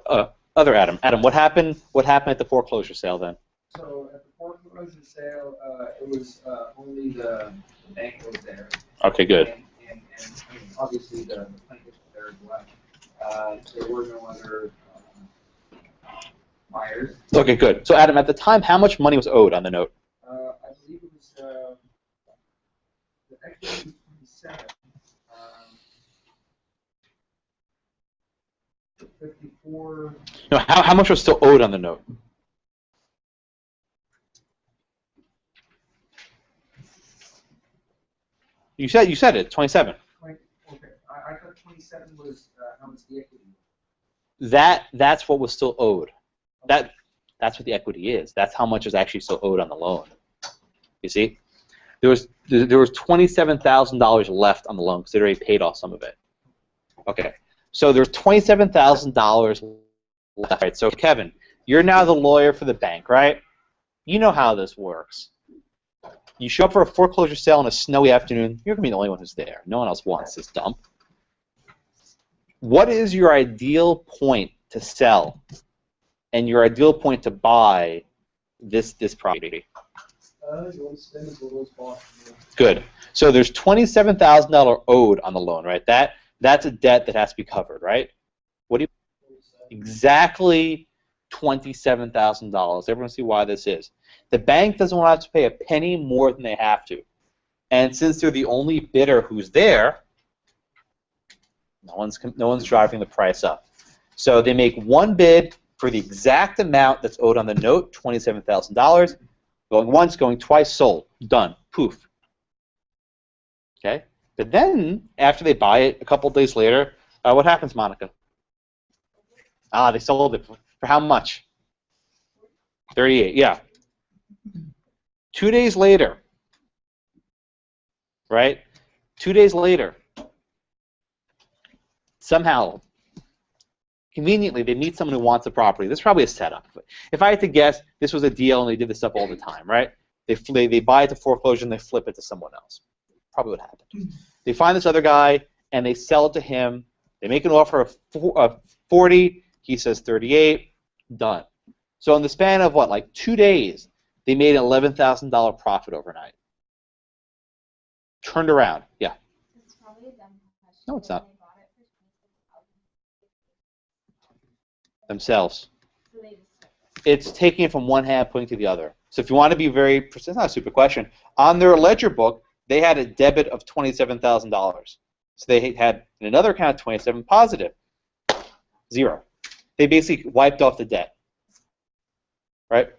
Speaker 1: other Adam. Adam, what happened at the foreclosure sale then?
Speaker 6: So at the foreclosure sale, it was only the bank that was there.
Speaker 1: Okay, good.
Speaker 6: And I mean, obviously the plaintiffs were there as well. There were no other buyers.
Speaker 1: Okay, good. So Adam, at the time, how much money was owed on the note?
Speaker 6: I believe it was, equity was 27. 54.
Speaker 1: No, how much was still owed on the note? You said it, 27.
Speaker 6: Okay, I thought 27 was how much the equity was.
Speaker 1: That's what was still owed. That's what the equity is. That's how much is actually still owed on the loan. You see, there was $27,000 left on the loan because they already paid off some of it. Okay, so there's $27,000 left. Right. So Kevin, you're now the lawyer for the bank, right? You know how this works. You show up for a foreclosure sale on a snowy afternoon. You're going to be the only one who's there. No one else wants this dump. What is your ideal point to sell and your ideal point to buy this property?
Speaker 6: You want to spend as little as possible.
Speaker 1: Good. So there's $27,000 owed on the loan, right? That's a debt that has to be covered, right? What do you? Exactly $27,000. Everyone see why this is. The bank doesn't want to pay a penny more than they have to. And since they're the only bidder who's there, no one's driving the price up. So they make one bid for the exact amount that's owed on the note, $27,000. Going once, going twice, sold. Done. Poof. Okay? But then, after they buy it, a couple days later, what happens, Monica? They sold it. For how much? 38, yeah. 2 days later, right? 2 days later, somehow, conveniently, they meet someone who wants the property. This is probably a setup. If I had to guess, this was a deal and they did this stuff all the time, right? They buy it to foreclosure and they flip it to someone else. Probably what happened. They find this other guy and they sell it to him. They make an offer of 40. He says 38. Done. So in the span of what, like 2 days, they made an $11,000 profit overnight. Turned around. Yeah.
Speaker 8: This is probably a dumb question.
Speaker 1: No, it's not.
Speaker 8: They bought it for $26,000.
Speaker 1: Themselves.
Speaker 8: So they just
Speaker 1: It's taking it from one hand, putting it to the other. So if you want to be very precise, it's not a stupid question. On their ledger book, they had a debit of $27,000. So they had in another account 27 positive. 0. They basically wiped off the debt. Right?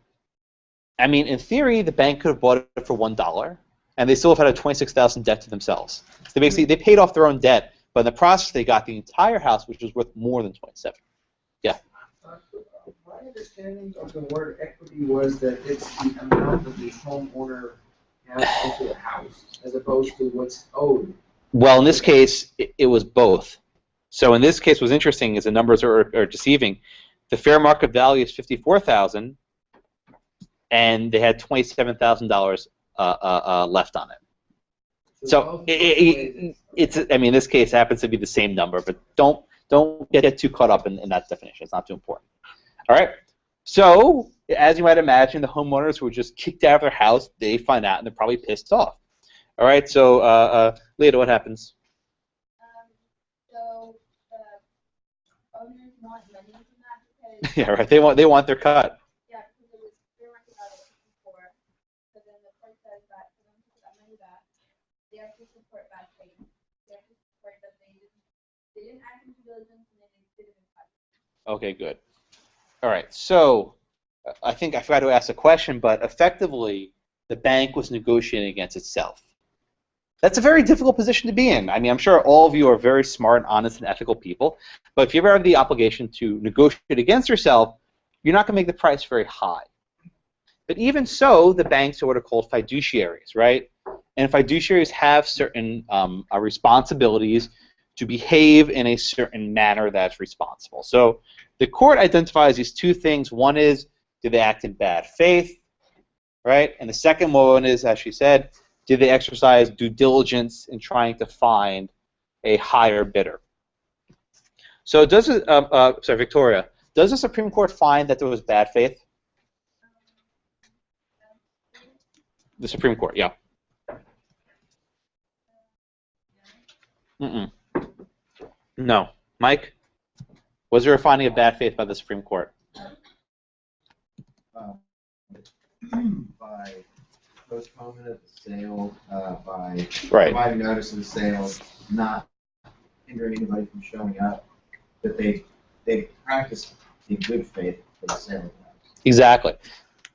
Speaker 1: I mean, in theory, the bank could have bought it for $1, and they still have had a $26,000 debt to themselves. So basically, they paid off their own debt, but in the process, they got the entire house, which was worth more than 27. Yeah.
Speaker 6: My understanding of the word equity was that it's the amount that the homeowner has into the house, as opposed to what's owed.
Speaker 1: Well, in this case, it was both. So in this case, what's interesting is the numbers are deceiving. The fair market value is $54,000, and they had $27,000 left on it. So it's. I mean, in this case, it happens to be the same number, but don't get too caught up in that definition. It's not too important. All right. So as you might imagine, the homeowners who were just kicked out of their house, they find out and they're probably pissed off. All right. So Leda, what happens?
Speaker 8: So the owners want money from that because
Speaker 1: Yeah, right. They want their cut.
Speaker 8: yeah, because it was fair market value before. So then the court says that for them to get that money back, they have to support bad faith. They have to support that they didn't act in due diligence and then they didn't cut.
Speaker 1: Okay, good. All right. So I think I forgot to ask a question, but effectively, the bank was negotiating against itself. That's a very difficult position to be in. I mean, I'm sure all of you are very smart, honest, and ethical people, but if you ever have the obligation to negotiate against yourself, you're not going to make the price very high. But even so, the banks are what are called fiduciaries, right? And fiduciaries have certain responsibilities to behave in a certain manner that's responsible. So the court identifies these two things. One is, did they act in bad faith, right? And the second one is, as she said, did they exercise due diligence in trying to find a higher bidder? So does it, sorry, Victoria, does the Supreme Court find that there was bad faith? The Supreme Court, yeah. Mm-mm. No. Mike? Was there a finding of bad faith by the Supreme Court?
Speaker 2: By
Speaker 6: postponement of the sale by
Speaker 1: Right.
Speaker 6: providing notice of the sale, not hindering anybody from showing up, that they practice in good faith for the sale of the house.
Speaker 1: Exactly.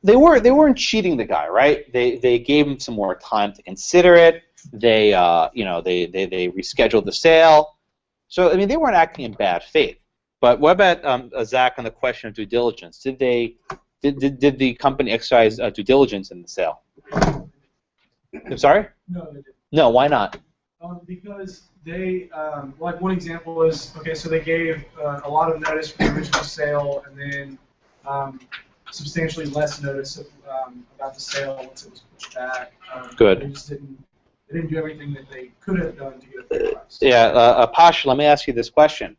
Speaker 1: They weren't cheating the guy, right? They gave him some more time to consider it. They they rescheduled the sale. So I mean, they weren't acting in bad faith. But what about Zach on the question of due diligence? Did the company exercise due diligence in the sale? I'm sorry?
Speaker 3: No, they didn't.
Speaker 1: No, why not?
Speaker 3: Because they, like one example is, okay, so they gave a lot of notice for the original sale and then substantially less notice about the sale once it was pushed back.
Speaker 1: Good.
Speaker 3: They didn't do everything that they could have done to get a fair price.
Speaker 1: Yeah, Pasha, let me ask you this question.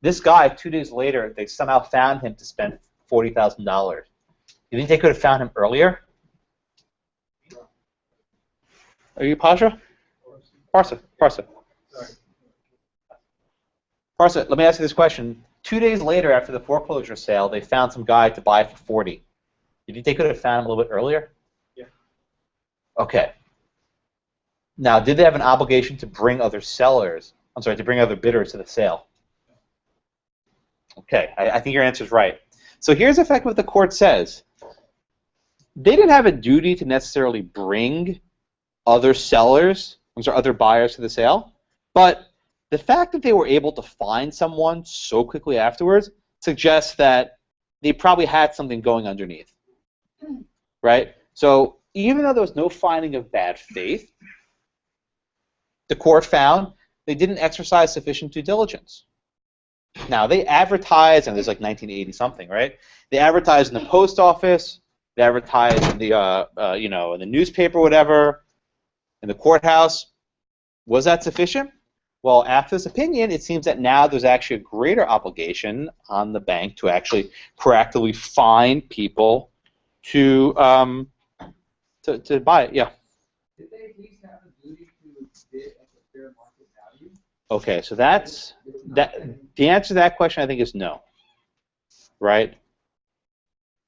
Speaker 1: This guy, 2 days later, they somehow found him to spend $40,000. You think they could have found him earlier? Are you Pasha? Parsa. Parsa, let me ask you this question. 2 days later, after the foreclosure sale, they found some guy to buy for 40. You think they could have found him a little bit earlier?
Speaker 3: Yeah.
Speaker 1: Okay. Now, did they have an obligation to bring other sellers? I'm sorry, to bring other bidders to the sale? Okay, I think your answer is right. So here's effectively what the court says. They didn't have a duty to necessarily bring other sellers, other buyers to the sale, but the fact that they were able to find someone so quickly afterwards suggests that they probably had something going underneath, right? So even though there was no finding of bad faith, the court found they didn't exercise sufficient due diligence. Now, they advertised, and there's like 1980 something, right? They advertised in the post office, they advertised in the in the newspaper, whatever, in the courthouse. Was that sufficient? Well, after this opinion, it seems that now there's actually a greater obligation on the bank to actually proactively find people to buy it. Yeah.
Speaker 6: Did they at least have a duty to bid at the fair market value?
Speaker 1: Okay, so that's that. The answer to that question, I think, is no. Right?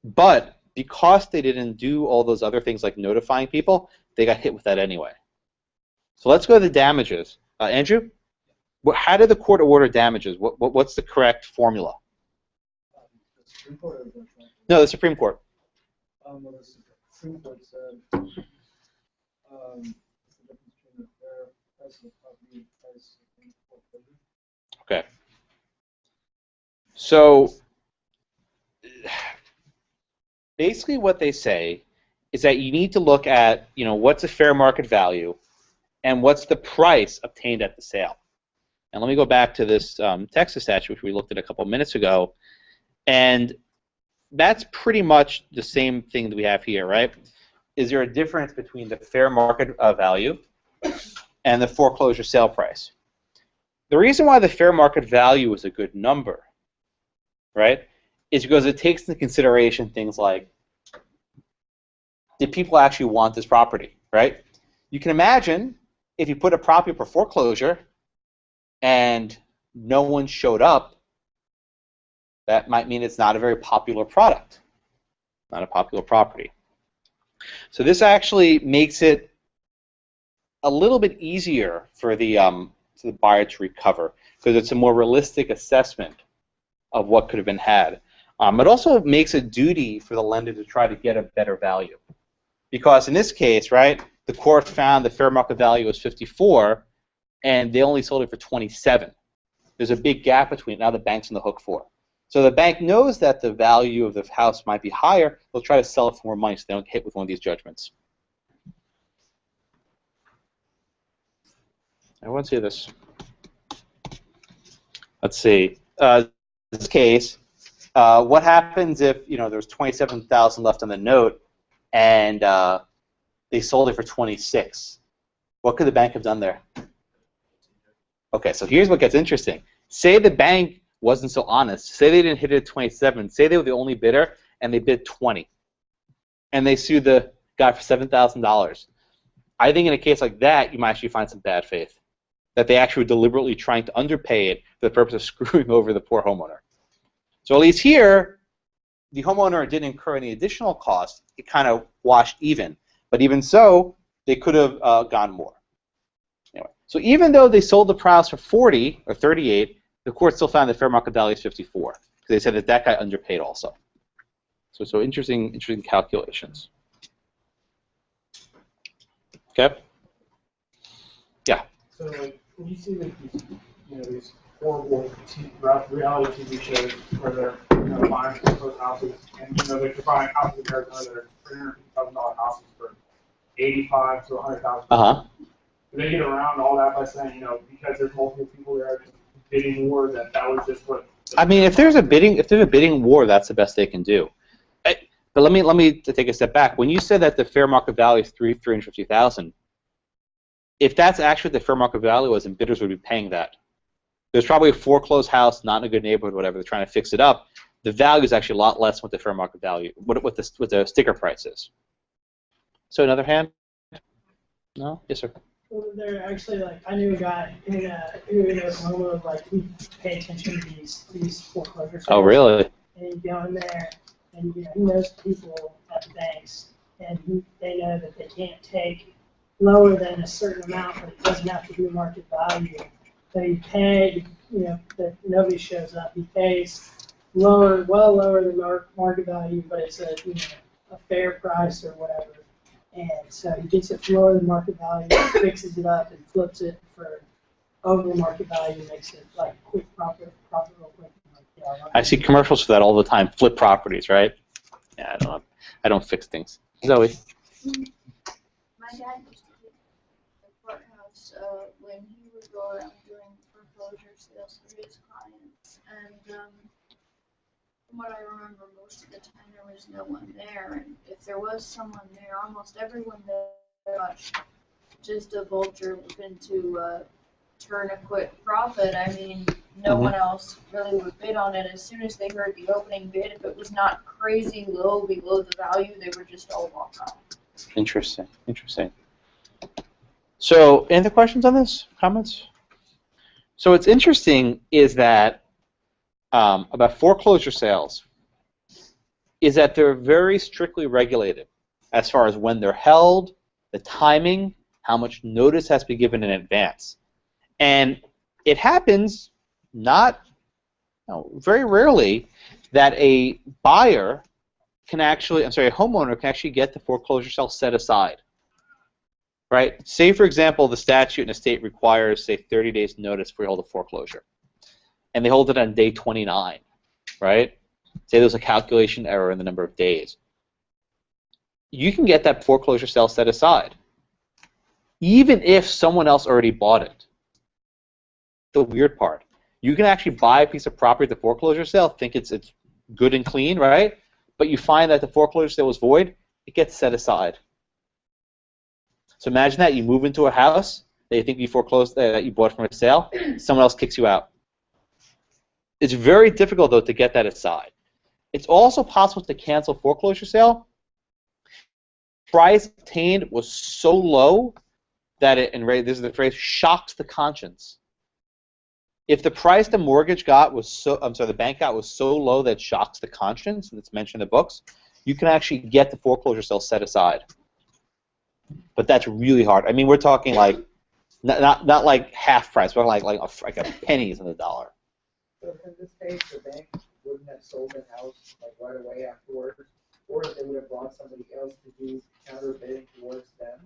Speaker 1: But because they didn't do all those other things like notifying people, they got hit with that anyway. So let's go to the damages. Andrew, how did the court order damages? What's the correct formula?
Speaker 7: The Supreme Court or the Supreme Court?
Speaker 1: No, the Supreme Court.
Speaker 7: Well, the Supreme Court said the difference between the fair price of the property and the price of the foreclosure.
Speaker 1: Okay. So basically what they say is that you need to look at, what's the fair market value and what's the price obtained at the sale. And let me go back to this Texas statute, which we looked at a couple of minutes ago. And that's pretty much the same thing that we have here, right? Is there a difference between the fair market value and the foreclosure sale price? The reason why the fair market value is a good number, right, is because it takes into consideration things like, did people actually want this property, right? You can imagine if you put a property up for foreclosure and no one showed up, that might mean it's not a very popular product, not a popular property. So this actually makes it a little bit easier for the buyer to recover because it's a more realistic assessment of what could have been had. It also makes a duty for the lender to try to get a better value. Because in this case, right, the court found the fair market value was 54 and they only sold it for 27. There's a big gap between it. Now the bank's on the hook for. So the bank knows that the value of the house might be higher. They'll try to sell it for more money so they don't get hit with one of these judgments. Everyone see this? Let's see. This case, what happens if there's $27,000 left on the note and they sold it for 26? What could the bank have done there? Okay, so here's what gets interesting. Say the bank wasn't so honest. Say they didn't hit it at 27. Say they were the only bidder and they bid 20, and they sued the guy for $7,000. I think in a case like that, you might actually find some bad faith, that they actually were deliberately trying to underpay it for the purpose of screwing over the poor homeowner. So at least here, the homeowner didn't incur any additional costs. It kind of washed even. But even so, they could have gone more. Anyway, so even though they sold the house for 40 or 38, the court still found the fair market value is 54 because they said that guy underpaid also. So interesting calculations. Okay. Yeah.
Speaker 3: So like when you see like these horrible reality TV shows where they're buying foreclosed houses and they're buying houses in Arizona that are $350,000 houses for $85,000 to $100,000. Do they get around all that by saying because there's multiple people there bidding war that was just what?
Speaker 1: I mean, if there's a bidding war, that's the best they can do. But let me take a step back. When you said that the fair market value is $350,000, if that's actually the fair market value was, and bidders would be paying that. There's probably a foreclosed house, not in a good neighborhood, whatever. They're trying to fix it up. The value is actually a lot less than what the fair market value, what the sticker price is. So another hand? No? Yes, sir.
Speaker 4: Well, they're actually I knew a guy who in Oklahoma he pay attention to these foreclosure sales.
Speaker 1: Oh, really?
Speaker 4: And you go in there, and he knows people at the banks, and they know that they can't take lower than a certain amount, but it doesn't have to be market value. So you pay, that nobody shows up. He pays lower, well lower than market value, but it's a fair price or whatever. And so he gets it for lower than market value, fixes it up, and flips it for over market value, makes it quick profit real quick.
Speaker 1: I see commercials for that all the time. Flip properties, right? Yeah, I don't fix things. Zoe.
Speaker 5: My dad used to do the courthouse when he would go around doing foreclosure sales for his clients, and from what I remember, most of the time there was no one there, and if there was someone there, almost everyone there was just a vulture looking to turn a quick profit. I mean, no one else really would bid on it. As soon as they heard the opening bid, if it was not crazy low below the value, they would just all walk out.
Speaker 1: Interesting. So, any other questions on this? Comments? So, what's interesting is that about foreclosure sales is that they're very strictly regulated as far as when they're held, the timing, how much notice has to be given in advance. And it happens very rarely that a buyer a homeowner can actually get the foreclosure sale set aside. Right? Say, for example, the statute in a state requires, say, 30 days notice before you hold a foreclosure. And they hold it on day 29, right? Say there's a calculation error in the number of days. You can get that foreclosure sale set aside, even if someone else already bought it. The weird part. You can actually buy a piece of property at the foreclosure sale, think it's good and clean, right? But you find that the foreclosure sale was void, it gets set aside. So imagine that you move into a house that you think you foreclosed, that you bought from a sale, someone else kicks you out. It's very difficult, though, to get that aside. It's also possible to cancel foreclosure sale. Price obtained was so low that it, and this is the phrase, shocks the conscience. If the price the mortgage got was the bank got was so low that it shocks the conscience, and it's mentioned in the books, you can actually get the foreclosure sale set aside. But that's really hard. I mean, we're talking not like half price, but like a pennies on the dollar.
Speaker 6: So in this case, the bank wouldn't have sold the house right away afterwards, or they would have brought somebody else to do counter bidding towards them.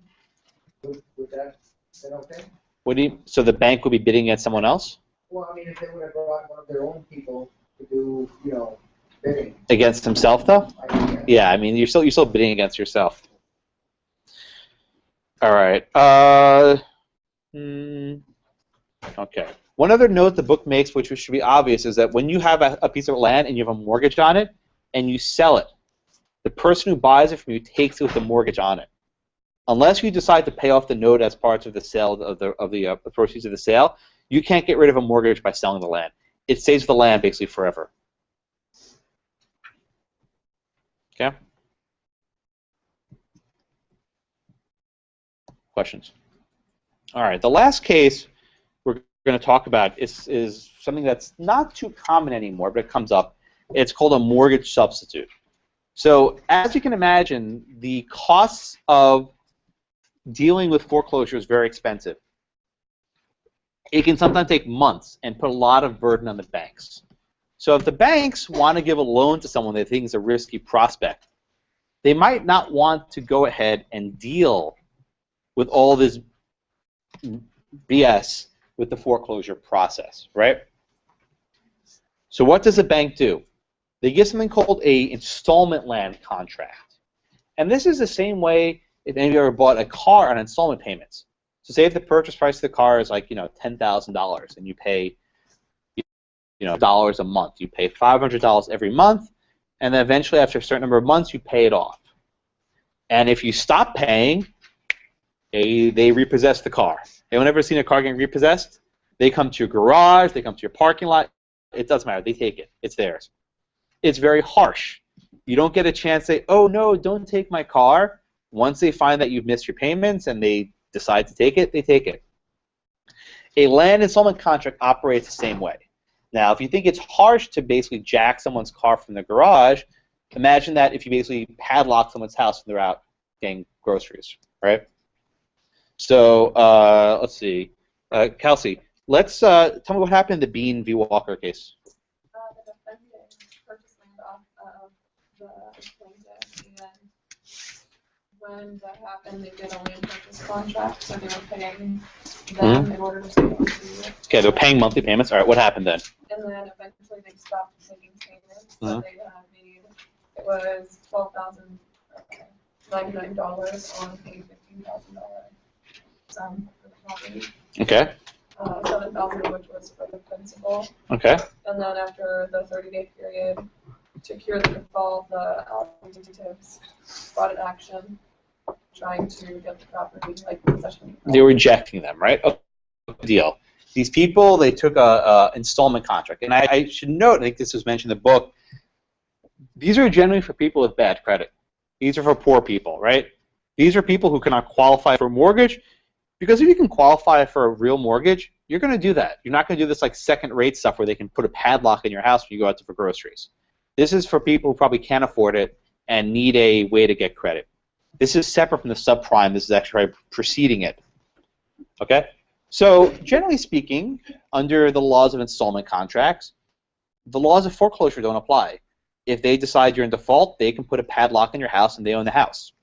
Speaker 6: Would that been okay?
Speaker 1: So the bank would be bidding against someone else?
Speaker 6: Well, I mean, if they would have brought one of their own people to do, bidding.
Speaker 1: Against himself, though? Yeah, I mean, you're still bidding against yourself. All right. Okay. One other note the book makes, which should be obvious, is that when you have a piece of land and you have a mortgage on it, and you sell it, the person who buys it from you takes it with the mortgage on it. Unless you decide to pay off the note as part of the sale of the proceeds of the sale, you can't get rid of a mortgage by selling the land. It stays with the land basically forever. Okay? Questions? All right. The last case we're going to talk about is something that's not too common anymore, but it comes up. It's called a mortgage substitute. So as you can imagine, the costs of dealing with foreclosure is very expensive. It can sometimes take months and put a lot of burden on the banks. So if the banks want to give a loan to someone they think is a risky prospect, they might not want to go ahead and deal with all this BS with the foreclosure process, right? So what does a bank do? They give something called a installment land contract. And this is the same way if any of you ever bought a car on installment payments. So say if the purchase price of the car is like, $10,000 and you pay dollars a month. You pay $500 every month, and then eventually after a certain number of months you pay it off. And if you stop paying, they repossess the car. Anyone ever seen a car getting repossessed? They come to your garage, they come to your parking lot. It doesn't matter. They take it. It's theirs. It's very harsh. You don't get a chance to say, oh, no, don't take my car. Once they find that you've missed your payments and they decide to take it, they take it. A land installment contract operates the same way. Now, if you think it's harsh to basically jack someone's car from the garage, imagine that if you basically padlock someone's house when they're out getting groceries, right? So let's see. Kelsey, let's tell me what happened in the Bean v. Walker case.
Speaker 8: The defendant purchased land off of the plaintiff, and when that happened, they did a land purchase contract, so they were paying them in order to take it.
Speaker 1: Okay, they're paying monthly payments. All right, what happened then?
Speaker 8: And then eventually they stopped taking payments. So they made, it was $12,099 on a $15,000 sum for the property.
Speaker 1: Okay.
Speaker 8: $7,000 of which was for the principal.
Speaker 1: Okay.
Speaker 8: And then after the 30-day period, to cure the default, the alternatives brought an action trying to get the property, like possession.
Speaker 1: They were rejecting them, right? Okay, deal. These people, they took a installment contract. And I should note, I think this was mentioned in the book, these are generally for people with bad credit. These are for poor people, right? These are people who cannot qualify for a mortgage, because if you can qualify for a real mortgage, you're going to do that. You're not going to do this like second-rate stuff where they can put a padlock in your house when you go out for groceries. This is for people who probably can't afford it and need a way to get credit. This is separate from the subprime. This is actually preceding it. Okay? So generally speaking, under the laws of installment contracts, the laws of foreclosure don't apply. If they decide you're in default, they can put a padlock in your house and they own the house.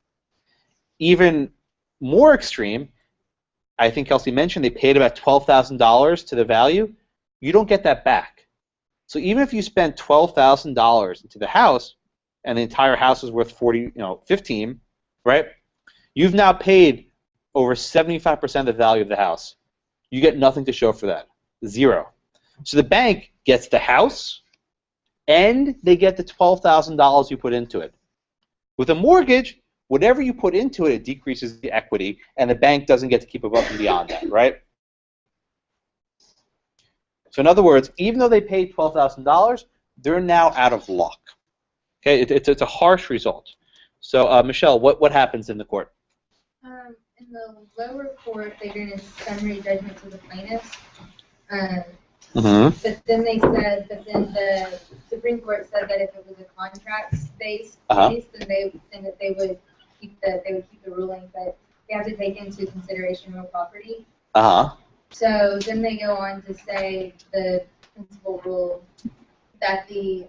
Speaker 1: Even more extreme, I think Kelsey mentioned they paid about $12,000 to the value. You don't get that back. So even if you spend $12,000 into the house and the entire house is worth 15, right? You've now paid over 75% of the value of the house. You get nothing to show for that. Zero. So the bank gets the house and they get the $12,000 you put into it. With a mortgage, whatever you put into it, it decreases the equity, and the bank doesn't get to keep above and beyond that, right? So in other words, even though they paid $12,000, they're now out of luck. Okay, it's a harsh result. So Michelle, what happens in the court?
Speaker 11: In the lower court, they granted summary judgment to the plaintiffs. But then they said, but then the Supreme Court said that if it was a contract-based case, then they would keep the ruling, but they have to take into consideration real property. So then they go on to say the principal rule that in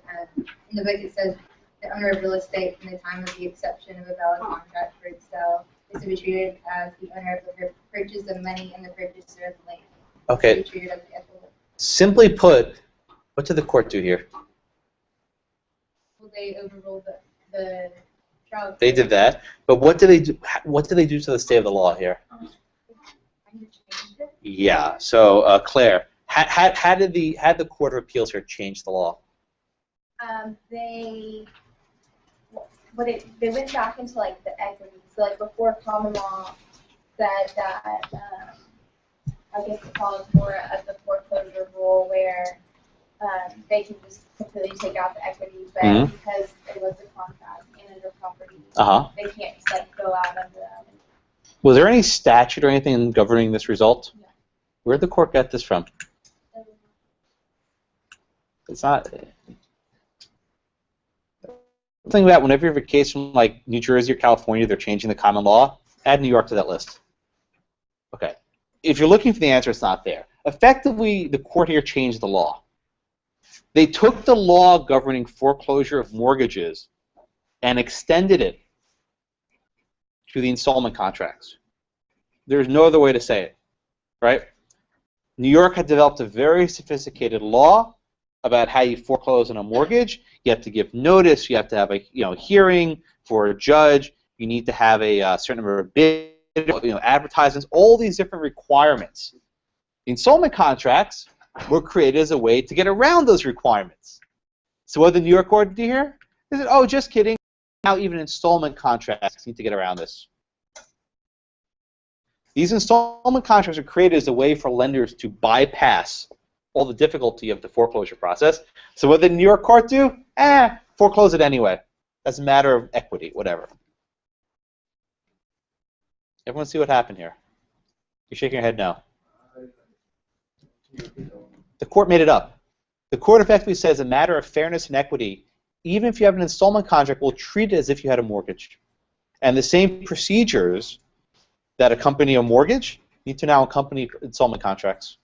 Speaker 11: the book it says the owner of real estate from the time of the exception of a valid contract for its sale is to be treated as the owner of the purchase of money and the purchaser of land.
Speaker 1: Okay.
Speaker 11: To be treated as the equivalent.
Speaker 1: Simply put, what did the court do here?
Speaker 11: Well, they overruled the trial.
Speaker 1: They did that, but what did they do? What did they do to the state of the law here? Yeah. So Claire, how did the Court of Appeals here change the law?
Speaker 11: They went back into like the equity. So like before common law said that I guess it called for as the foreclosure rule where they can just completely take out the equity, but because it was a contract and under property, they can't just like go out under them.
Speaker 1: Was there any statute or anything governing this result?
Speaker 11: No.
Speaker 1: Where did the court get this from? It's not. Think about whenever you have a case from like New Jersey or California, they're changing the common law, add New York to that list. Okay. If you're looking for the answer, it's not there. Effectively, the court here changed the law. They took the law governing foreclosure of mortgages and extended it to the installment contracts. There's no other way to say it, right? New York had developed a very sophisticated law about how you foreclose on a mortgage. You have to give notice. You have to have a hearing for a judge. You need to have a certain number of bids, advertisements, all these different requirements. The installment contracts were created as a way to get around those requirements. So what did the New York court do here? They said, oh, just kidding. Now even installment contracts need to get around this. These installment contracts are created as a way for lenders to bypass all the difficulty of the foreclosure process. So what did the New York court do? Foreclose it anyway. That's a matter of equity, whatever. Everyone see what happened here? You're shaking your head no. The court made it up. The court effectively says a matter of fairness and equity, even if you have an installment contract, we'll treat it as if you had a mortgage. And the same procedures that accompany a mortgage need to now accompany installment contracts.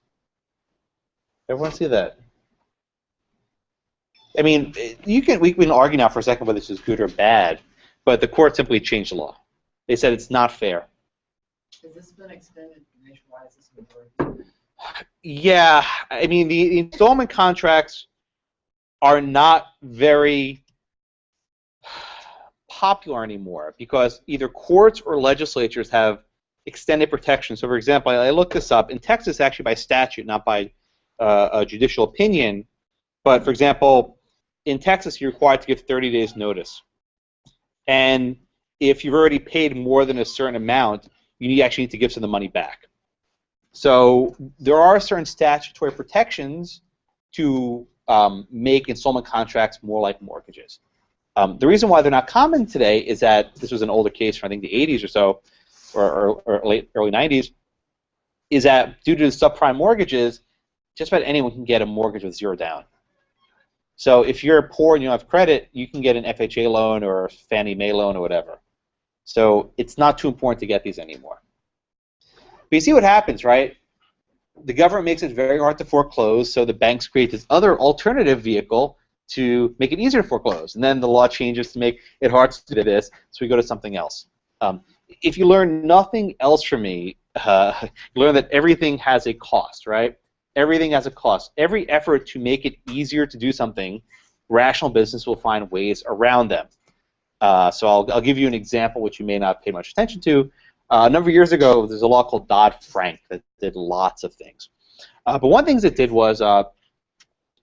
Speaker 1: Everyone see that? I mean, we can argue now for a second whether this is good or bad, but the court simply changed the law. They said it's not fair.
Speaker 9: Has this been extended nationwide? Is this majority?
Speaker 1: Yeah, I mean, the installment contracts are not very popular anymore because either courts or legislatures have extended protection. So, for example, I looked this up. In Texas, actually by statute, not by a judicial opinion, but, for example, in Texas, you're required to give 30 days notice. And if you've already paid more than a certain amount, you actually need to give some of the money back. So there are certain statutory protections to make installment contracts more like mortgages. The reason why they're not common today is that this was an older case from I think the 80s or so, or early 90s, is that due to the subprime mortgages, just about anyone can get a mortgage with zero down. So if you're poor and you don't have credit, you can get an FHA loan or a Fannie Mae loan or whatever. So it's not too important to get these anymore. But you see what happens, right? The government makes it very hard to foreclose, so the banks create this other alternative vehicle to make it easier to foreclose. And then the law changes to make it hard to do this, so we go to something else. If you learn nothing else from me, you learn that everything has a cost, right? Everything has a cost. Every effort to make it easier to do something, rational business will find ways around them. So I'll give you an example which you may not pay much attention to. A number of years ago, there's a law called Dodd-Frank that did lots of things. But one thing it did was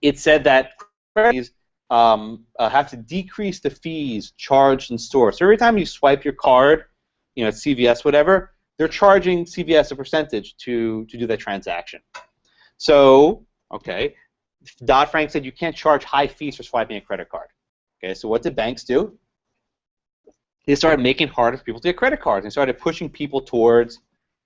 Speaker 1: it said that creditors have to decrease the fees charged in stores. So every time you swipe your card, at CVS, whatever, they're charging CVS a percentage to do that transaction. So, okay, Dodd-Frank said you can't charge high fees for swiping a credit card. Okay, so what did banks do? They started making it harder for people to get credit cards and started pushing people towards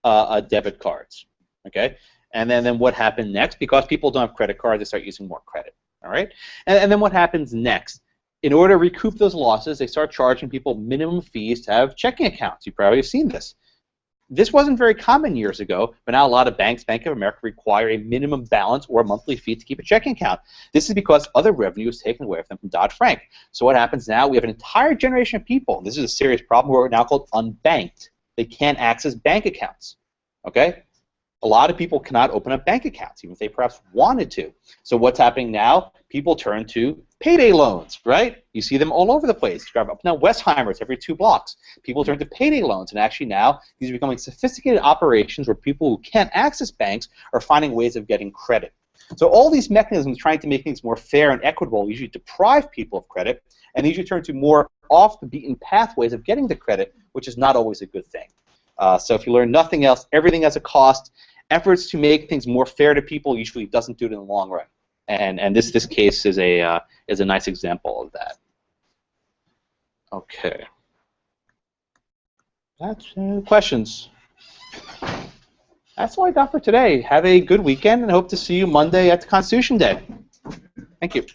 Speaker 1: debit cards. Okay, and then what happened next? Because people don't have credit cards, they start using more credit. All right, and then what happens next? In order to recoup those losses, they start charging people minimum fees to have checking accounts. You probably have seen this. This wasn't very common years ago, but now a lot of banks, Bank of America, require a minimum balance or a monthly fee to keep a checking account. This is because other revenue is taken away from them from Dodd-Frank. So what happens now? We have an entire generation of people, this is a serious problem, who are now called unbanked. They can't access bank accounts. Okay? A lot of people cannot open up bank accounts, even if they perhaps wanted to. So what's happening now? People turn to payday loans, right? You see them all over the place. You drive up now Westheimer's every 2 blocks. People turn to payday loans, and actually now these are becoming sophisticated operations where people who can't access banks are finding ways of getting credit. So all these mechanisms trying to make things more fair and equitable usually deprive people of credit, and they usually turn to more off-the-beaten pathways of getting the credit, which is not always a good thing. So if you learn nothing else, everything has a cost. Efforts to make things more fair to people usually doesn't do it in the long run. And this case is a nice example of that. Okay. That's questions. That's all I got for today. Have a good weekend, and hope to see you Monday at the Constitution Day. Thank you.